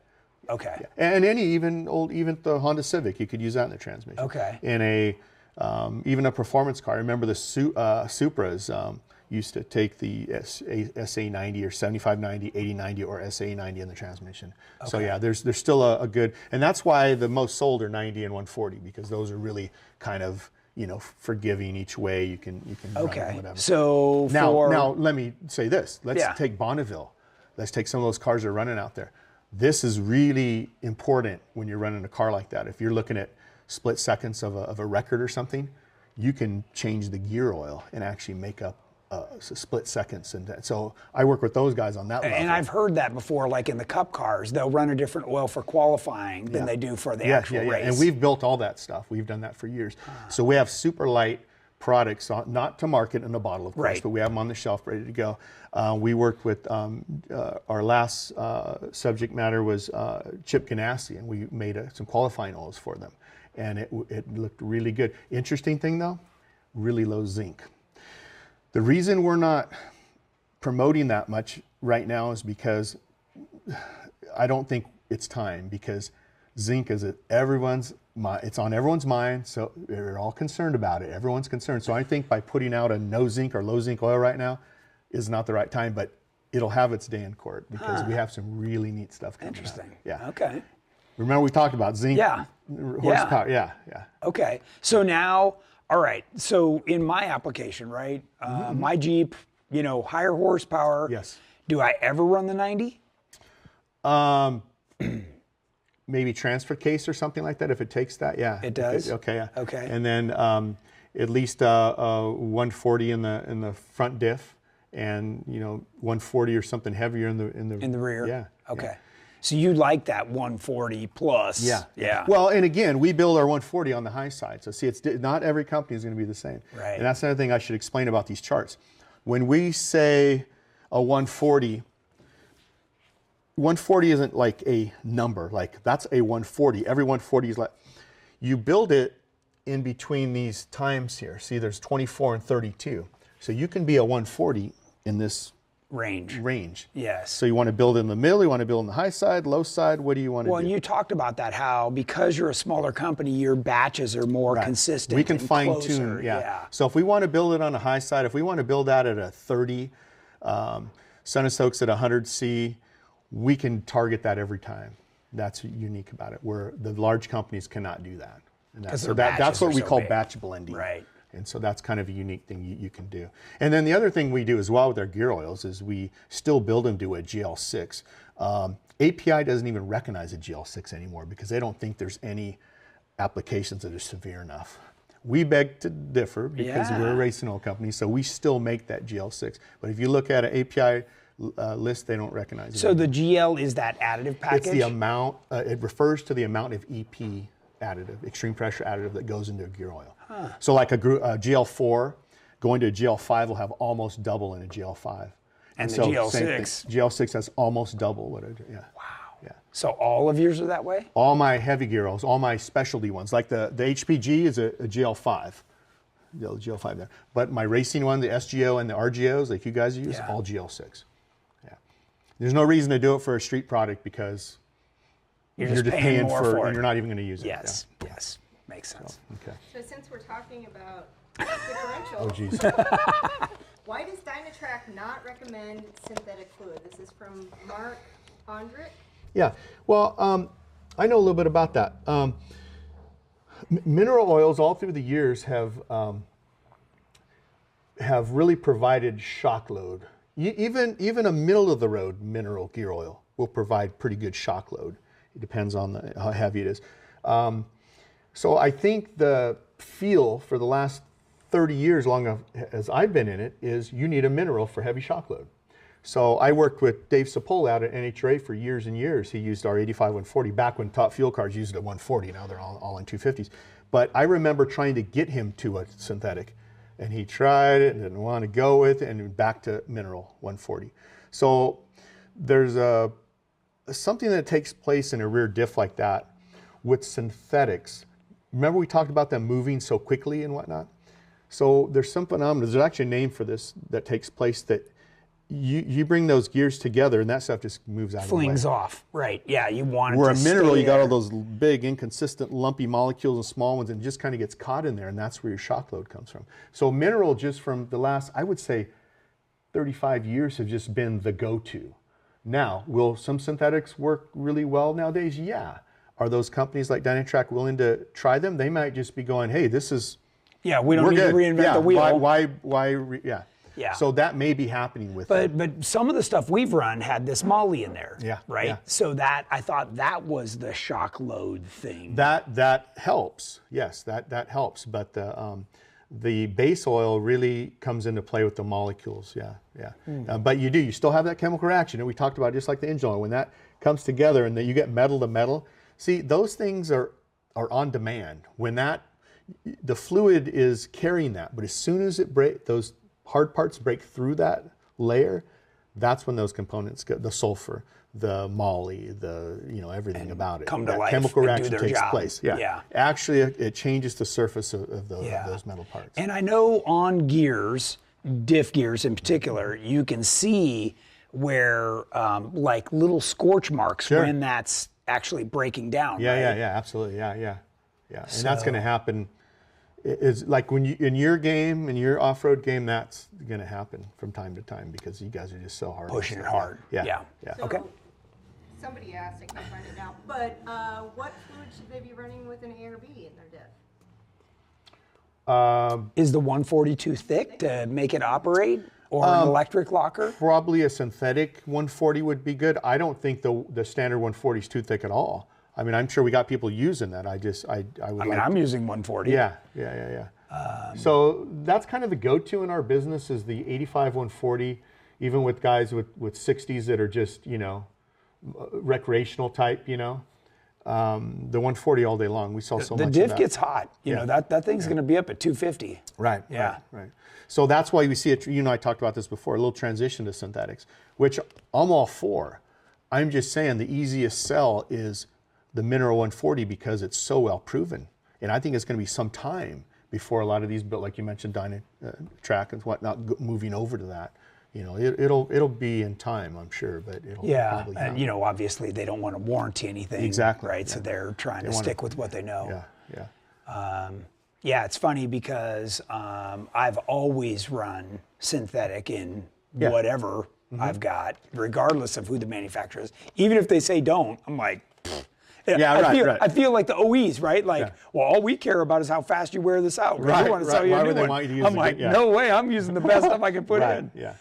Okay. And even the Honda Civic, you could use that in the transmission. Okay. In even a performance car. I remember the Supras used to take the SA90 or 7590, 8090, or SA90 in the transmission. Okay. So yeah, there's still a good, and that's why the most sold are 90 and 140, because those are really kind of forgiving each way. You can run it, whatever. So Now let me say this. Let's Yeah. take Bonneville. Let's take some of those cars that are running out there. This is really important when you're running a car like that. If you're looking at split seconds of a record or something, you can change the gear oil and actually make up split seconds. And so I work with those guys on that level. And I've heard that before, like in the Cup cars, they'll run a different oil for qualifying than they do for the actual race. And we've built all that stuff. We've done that for years. So we have super light products, not to market in a bottle, of course, Right. but we have them on the shelf ready to go. We worked with our last subject matter was Chip Ganassi, and we made some qualifying oils for them, and it looked really good. Interesting thing though, really low zinc. The reason we're not promoting that much right now is because I don't think it's time, because zinc is it's on everyone's mind, so they're all concerned about it. Everyone's concerned. So I think by putting out a no zinc or low zinc oil right now is not the right time, but it'll have its day in court, because we have some really neat stuff coming out. Interesting. Yeah. Okay. Remember we talked about zinc? Yeah. Horsepower. Yeah. Okay. So now, all right. So in my application, right, my Jeep, higher horsepower. Yes. Do I ever run the 90? maybe transfer case or something like that if it takes that. Yeah, It does? Okay. Yeah. Okay. And then at least 140 in the front diff, and 140 or something heavier in the rear. Yeah. Okay. Yeah. So you like that 140 plus? Yeah. Well, and again, we build our 140 on the high side. So see, it's not every company is going to be the same. Right. And that's another thing I should explain about these charts. When we say a 140 isn't like a number. Like that's a 140. Every 140 is like, you build it in between these times here. See, there's 24 and 32. So you can be a 140 in this range. Yes. So you want to build in the middle, you want to build on the high side, low side, what do you want to do? Well, and you talked about that, how because you're a smaller company, your batches are more consistent. We can and fine closer. tune, yeah. So if we want to build it on a high side, if we want to build that at a 30, Sun and Soaks at 100C, we can target that every time. That's unique about it, where the large companies cannot do that. And so that's what we call big. batch blending. Right. And so that's kind of a unique thing you can do. And then the other thing we do as well with our gear oils is we still build them to a GL6. API doesn't even recognize a GL6 anymore because they don't think there's any applications that are severe enough. We beg to differ because we're a racing oil company, so we still make that GL6. But if you look at an API list, they don't recognize it. So the GL is that additive package? It's the amount, it refers to the amount of EP additive, extreme pressure additive that goes into a gear oil. So like a GL4 going to a GL5 will have almost double in a GL5. And the so GL6? GL6 has almost double what it, yeah. Wow. Yeah. So all of yours are that way? All my heavy gear oils, all my specialty ones, like the HPG is a GL5. The GL5 there. But my racing one, the SGO and the RGOs, like you guys use, all GL6. Yeah. There's no reason to do it for a street product because you're just paying more for it. and you're not even going to use it. Yes. Yes. Makes sense. Okay. So since we're talking about differential, Oh, geez. why does Dynatrac not recommend synthetic fluid? This is from Mark Ondrick. Yeah, well, I know a little bit about that. Mineral oils all through the years have really provided shock load. Even a middle of the road mineral gear oil will provide pretty good shock load. It depends on how heavy it is. So I think the feel for the last 30 years, long as I've been in it, is you need a mineral for heavy shock load. So I worked with Dave Sapol out at NHRA for years and years. He used our 85 140 back when top fuel cars used a 140. Now they're all in 250s. But I remember trying to get him to a synthetic, and he tried it and didn't want to go with it, and back to mineral 140. So there's something that takes place in a rear diff like that with synthetics. Remember we talked about them moving so quickly and whatnot? So there's some phenomena, there's actually a name for this that takes place that you bring those gears together and that stuff just moves out of the way. Flings off, right. Yeah, you want it Where to a mineral, stay you got there. all those big, inconsistent, lumpy molecules and small ones and it just kind of gets caught in there and that's where your shock load comes from. So mineral just from the last, I would say, 35 years have just been the go-to. Now, will some synthetics work really well nowadays? Yeah. Are those companies like Dynatrac willing to try them? They might just be going, hey, this is... Yeah, we don't need to reinvent the wheel. Yeah. So that may be happening with But some of the stuff we've run had this moly in there. Yeah, Right? yeah. So that, I thought that was the shock load thing. That helps. Yes, that helps. But the base oil really comes into play with the molecules. Yeah. But you still have that chemical reaction that we talked about, just like the engine oil. When that comes together and then you get metal to metal, see, those things are on demand. When the fluid is carrying that, but as soon as those hard parts break through that layer, that's when those components get the sulfur, the moly, everything about it. Come to that life chemical and do reaction their takes job. place. Yeah. Actually, it changes the surface of those metal parts. And I know on gears, diff gears in particular, you can see where like little scorch marks when that's actually breaking down. Yeah, right? yeah, absolutely. Yeah. And that's going to happen. It's like when in your game, in your off-road game, that's going to happen from time to time because you guys are just so hard. Pushing it hard. Yeah. So Okay. Somebody asked, I can't find it now, but what fluid should they be running with an ARB in their diff? Is the 140 too thick to make it operate? Or an electric locker? Probably a synthetic 140 would be good. I don't think the standard 140 is too thick at all. I mean, I'm sure we got people using that. I would. I mean, I'm using 140. Yeah. So that's kind of the go-to in our business is the 85 140, even with guys with 60s that are just, you know, recreational type, you know. The 140 all day long. We sell so much of that. The diff gets hot. You know, that thing's going to be up at 250. Right. Yeah. Right. So that's why we see it. You know, I talked about this before, a little transition to synthetics, which I'm all for. I'm just saying the easiest sell is the mineral 140 because it's so well proven. And I think it's going to be some time before a lot of these, but like you mentioned, dynatrac and whatnot, moving over to that. You know, it'll be in time, I'm sure, but it'll probably not. And you know, obviously they don't want to warranty anything. Exactly. Right. Yeah. So they're trying to stick with what they know. Yeah. It's funny because I've always run synthetic in whatever I've got, regardless of who the manufacturer is. Even if they say don't, I'm like, pfft. I feel like the OEs, right? Like, well, all we care about is how fast you wear this out. Right, we want to sell you a new one. I'm like, no way, I'm using the best stuff I can put in. Yeah.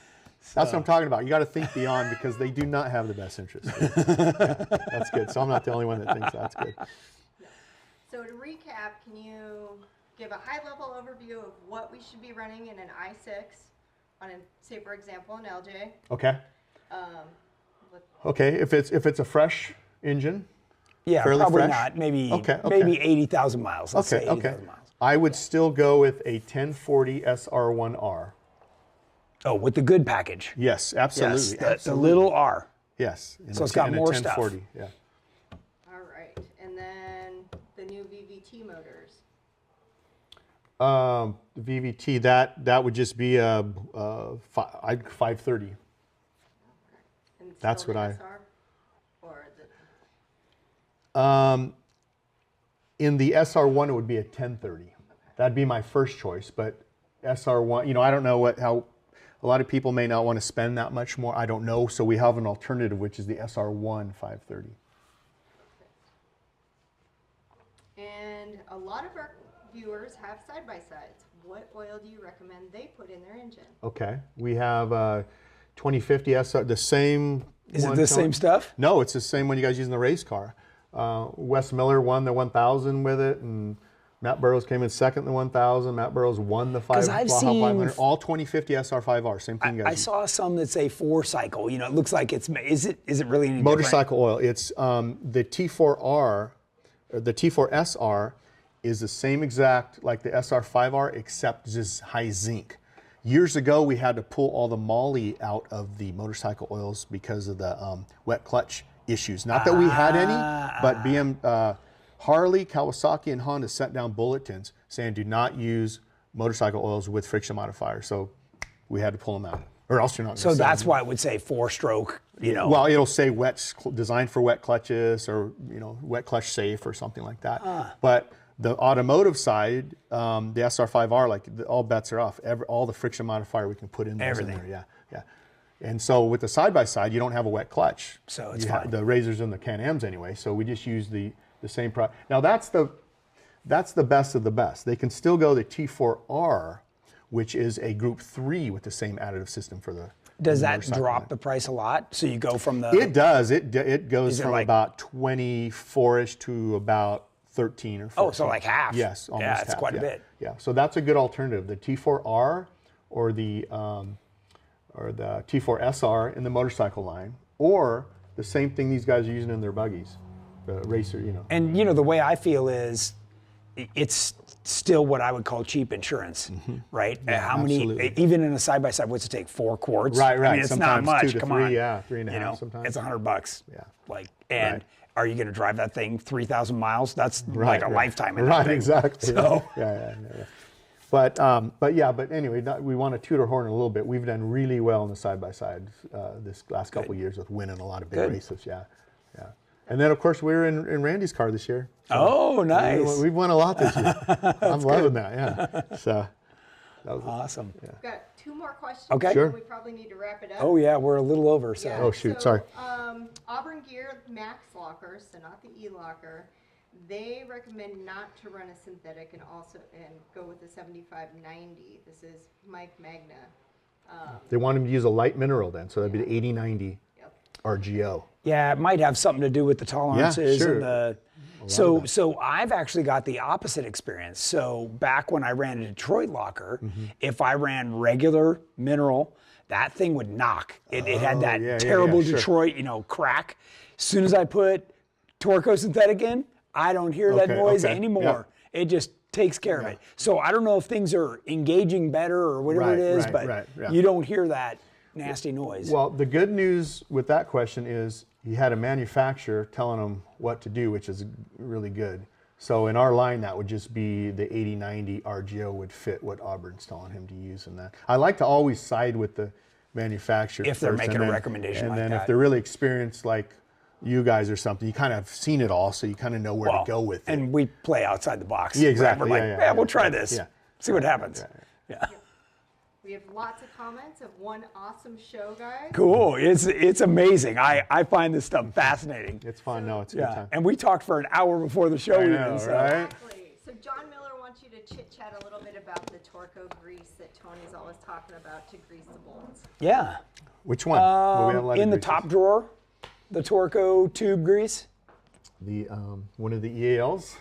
That's what I'm talking about. You got to think beyond because they do not have the best interest. That's good. So I'm not the only one that thinks that's good. So to recap, can you give a high-level overview of what we should be running in an i6 on, say, for example, an LJ? Okay. Okay. If it's a fresh engine. Yeah, fairly probably fresh? Not. Maybe 80,000 miles. Let's say 80,000 miles. I would still go with a 1040 SR1R. Oh, with the good package. Yes, absolutely. Yes, the little R. Yes. So it's got more stuff. 1040, yeah. All right, and then the new VVT motors. VVT, that would just be a 530. And That's still what the SR? Or the... In the SR1, it would be a 1030. Okay. That'd be my first choice, but SR1, you know, I don't know how a lot of people may not want to spend that much more. I don't know, so we have an alternative, which is the SR1 530. And a lot of our viewers have side-by-sides. What oil do you recommend they put in their engine? Okay, we have 2050 SR, the same. Is it the same stuff? No, it's the same one you guys use in the race car. Wes Miller won the 1000 with it, and Matt Burrows came in second in the 1000. Matt Burrows won the 500. All 2050 SR5R, same thing. I saw some that say 4-cycle. You know, it looks like it's. Is it really any motorcycle oil? It's the T4R, or the T4SR, is the same exact like the SR5R, except just high zinc. Years ago, we had to pull all the moly out of the motorcycle oils because of the wet clutch issues. Not that we had any, but Harley, Kawasaki, and Honda sent down bulletins saying do not use motorcycle oils with friction modifier. So we had to pull them out, or else you're not. So that's why it would say 4-stroke. You know. Well, it'll say designed for wet clutches, or wet clutch safe, or something like that. But the automotive side, the SR5R, like all bets are off. All the friction modifier we can put in there. Everything. Yeah. And so with the side-by-side, you don't have a wet clutch. So it's fine. The Razors and the Can-Ams anyway, so we just use the same product. Now that's the best of the best. They can still go the T4R, which is a Group 3 with the same additive system for the Does that drop the price a lot? So you go from the... It does. It goes from about 24-ish to about 13 or 14. Oh, so like half. Yes, almost half. Yeah, it's quite a bit. Yeah, so that's a good alternative. The T4R or the T4SR in the motorcycle line, or the same thing these guys are using in their buggies, the racer, And the way I feel is, it's still what I would call cheap insurance, right? Yeah, how many, absolutely. even in a side-by-side, what's it take, 4 quarts? Right. I mean, it's sometimes not much, 2 to come 3, on. yeah, 3.5 sometimes. It's $100. Yeah. Are you going to drive that thing 3,000 miles? That's like a lifetime in that Right, thing. exactly. So. Yeah. But anyway, we want to toot our horn a little bit. We've done really well in the side-by-side this last couple of years with winning a lot of big races. Yeah. And then, of course, we were in Randy's car this year. So nice. We've won a lot this year. I'm loving that, yeah. So that was awesome. Yeah. We've got 2 more questions. Okay. Sure. We probably need to wrap it up. Oh, yeah, we're a little over. So. Yeah, Oh, shoot, sorry. Auburn Gear Max lockers, so not the E-locker, they recommend not to run a synthetic and go with the 7590. This is Mike Magna. They want him to use a light mineral then, so that'd be the 8090. Yep. RGO. Yeah, it might have something to do with the tolerances sure. and the. So I've actually got the opposite experience. So back when I ran a Detroit locker, if I ran regular mineral, that thing would knock. It had that terrible sure. Detroit, crack. As soon as I put Torco synthetic in, I don't hear that noise anymore. It just takes care of it. So I don't know if things are engaging better or whatever it is, but you don't hear that nasty noise. Well, the good news with that question is he had a manufacturer telling him what to do, which is really good. So in our line, that would just be the 8090 RGO would fit what Auburn's telling him to use in that. I like to always side with the manufacturer if they're making a recommendation like that. And then if they're really experienced like you guys or something, you kind of have seen it all, so you kind of know where to go with it. And we play outside the box. Yeah, exactly. We're like, we'll try this. See what happens. Yeah. We have lots of comments of one awesome show, guys. Cool. It's amazing. I find this stuff fascinating. It's fun. No, it's a good time. And we talked for an hour before the show. I know, right? Exactly. So John Miller wants you to chit-chat a little bit about the Torco grease that Tony's always talking about to grease the bolts. Yeah. Which one? Well, we have a lot of in the greases. top drawer, the Torco tube grease. The one of the EALs.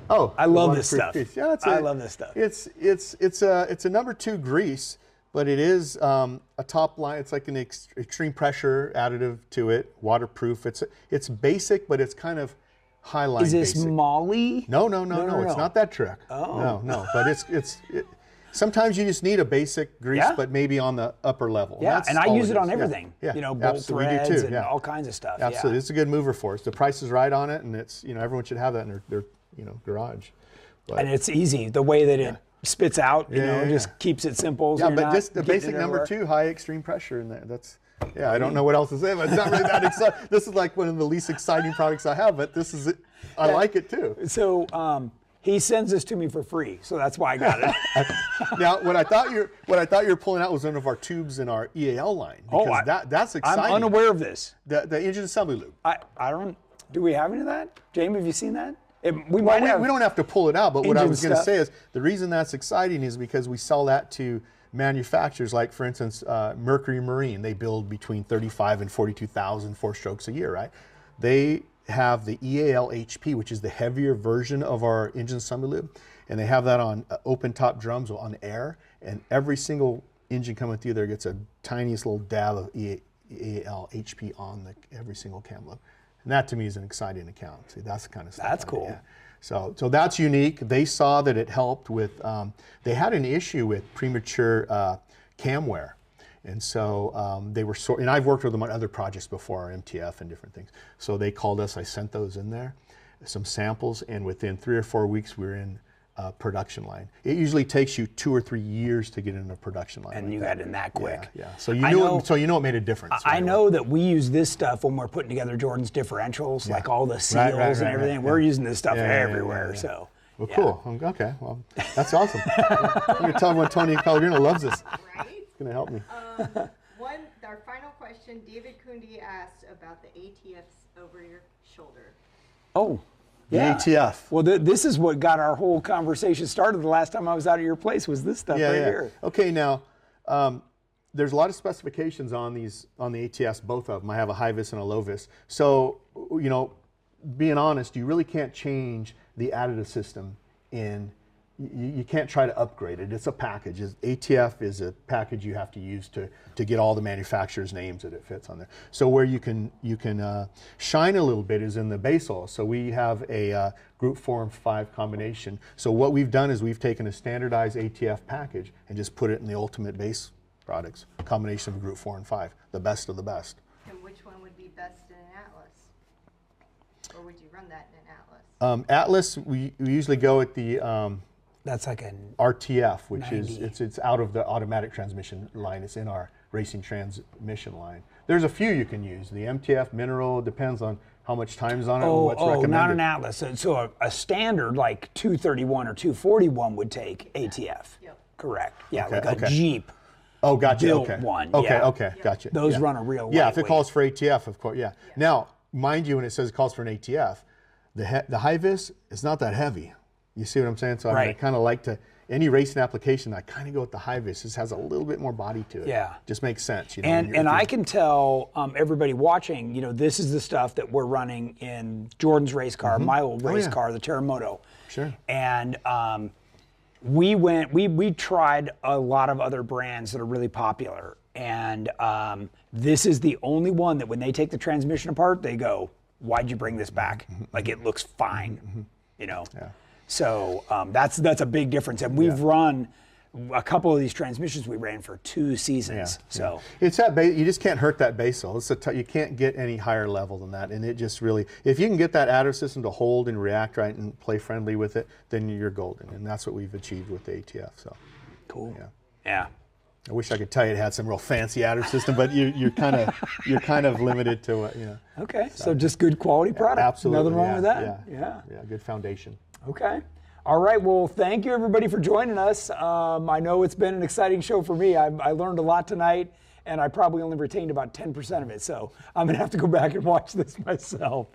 Oh, I love this stuff. Yeah, I love this stuff. It's a number 2 grease, but it is a top line. It's like an extreme pressure additive to it, waterproof. It's basic, but it's kind of high line. Is this basic. Molly? No. It's not that trick. Oh. No. But sometimes you just need a basic grease, but maybe on the upper level. Yeah, and I use it on everything. Yeah. Bolt Absolutely. threads We do too. and all kinds of stuff. Absolutely, Yeah. it's a good mover for us. The price is right on it, and it's everyone should have that in their garage. But, And it's easy. The way that it spits out, just keeps it simple. So yeah, you're but not just the getting basic it number everywhere. 2, high extreme pressure in there. I don't know what else to say, but it's not really that exciting. This is like one of the least exciting products I have, but this is it. I like it too. So he sends this to me for free, so that's why I got it. Now, what I thought you were pulling out was one of our tubes in our EAL line. Because that's exciting. I'm unaware of this. The engine assembly lube. I don't. Do we have any of that? Jamie, have you seen that? We don't have to pull it out, but what I engine was going to stuff. say is the reason that's exciting is because we sell that to manufacturers like, for instance, Mercury Marine. They build between 35 and 42,000 4-strokes a year, right? They have the EAL HP, which is the heavier version of our engine assembly lube, and they have that on open top drums on air, and every single engine coming through there gets a tiniest little dab of EAL HP on every single cam lube. And that to me is an exciting account. See, that's the kind of stuff. That's cool. Yeah. So that's unique. They saw that it helped with, they had an issue with premature cam wear. And so they were and I've worked with them on other projects before, MTF and different things. So they called us, I sent those in there, some samples, and within 3 or 4 weeks we were in production line. It usually takes you 2 or 3 years to get in a production line. And you got in that quick. Yeah. So you know it made a difference. I know that we use this stuff when we're putting together Jordan's differentials, like all the seals and everything. We're using this stuff everywhere. So. Well, cool. Okay. Well, that's awesome. I'm going to tell everyone Tony Pellegrino loves this. Right? It's going to help me. Our final question, David Kundi asked about the ATFs over your shoulder. Oh. The Yeah. ATF. Well, this is what got our whole conversation started the last time I was out at your place was this stuff here. Okay, now, there's a lot of specifications on the ATFs, both of them. I have a high vis and a low vis. So, being honest, you really can't change the additive system you can't try to upgrade it. It's a package. ATF is a package you have to use to get all the manufacturer's names that it fits on there. So where you can shine a little bit is in the base oil. So we have a group 4 and 5 combination. So what we've done is we've taken a standardized ATF package and just put it in the ultimate base products, combination of group 4 and 5, the best of the best. And which one would be best in an Atlas? Or would you run that in an Atlas? Atlas, we usually go at the That's like an RTF, which 90. is it's out of the automatic transmission line. It's in our racing transmission line. There's a few you can use. The MTF mineral depends on how much time's on it and what's recommended. Not an Atlas. So a standard like 231 or 241 would take ATF. Yep. Correct. Yeah, Okay, like a Jeep. Oh, gotcha. built Okay. one, Okay. yeah. Okay. Gotcha. Those run a real Yeah, if it lightweight. calls for ATF, of course. Yeah. Now, mind you, when it says it calls for an ATF, the high vis is not that heavy. You see what I'm saying? So I, mean, I kind of like to, any racing application, I kind of go with the high vis. This has a little bit more body to it. Yeah. Just makes sense. You know, And I can tell everybody watching, you know, this is the stuff that we're running in Jordan's race car, my old race car, the Terremoto. Sure. And we tried a lot of other brands that are really popular. And this is the only one that when they take the transmission apart, they go, why'd you bring this back? Like, it looks fine, you know? Yeah. So that's a big difference. And we've run a couple of these transmissions we ran for 2 seasons. So it's that you just can't hurt that base hull. You can't get any higher level than that. And it just really, if you can get that additive system to hold and react right and play friendly with it, then you're golden. And that's what we've achieved with the ATF. So cool. Yeah. I wish I could tell you it had some real fancy additive system, but you're kind of limited to what, you know. Okay, so just good quality product. Absolutely. Nothing wrong with that. Yeah. Good foundation. Okay. All right. Well, thank you everybody for joining us. I know it's been an exciting show for me. I learned a lot tonight, and I probably only retained about 10% of it. So I'm gonna have to go back and watch this myself.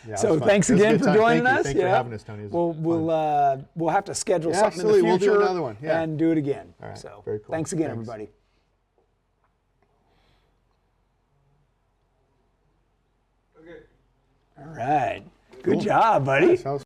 Yeah, so thanks again for joining us. Thanks for having us, Tony. We'll have to schedule something absolutely. in the future We'll do another one. Yeah. and do it again. All right. So Very cool. thanks again, everybody. Okay. All right. Good job, buddy. Nice.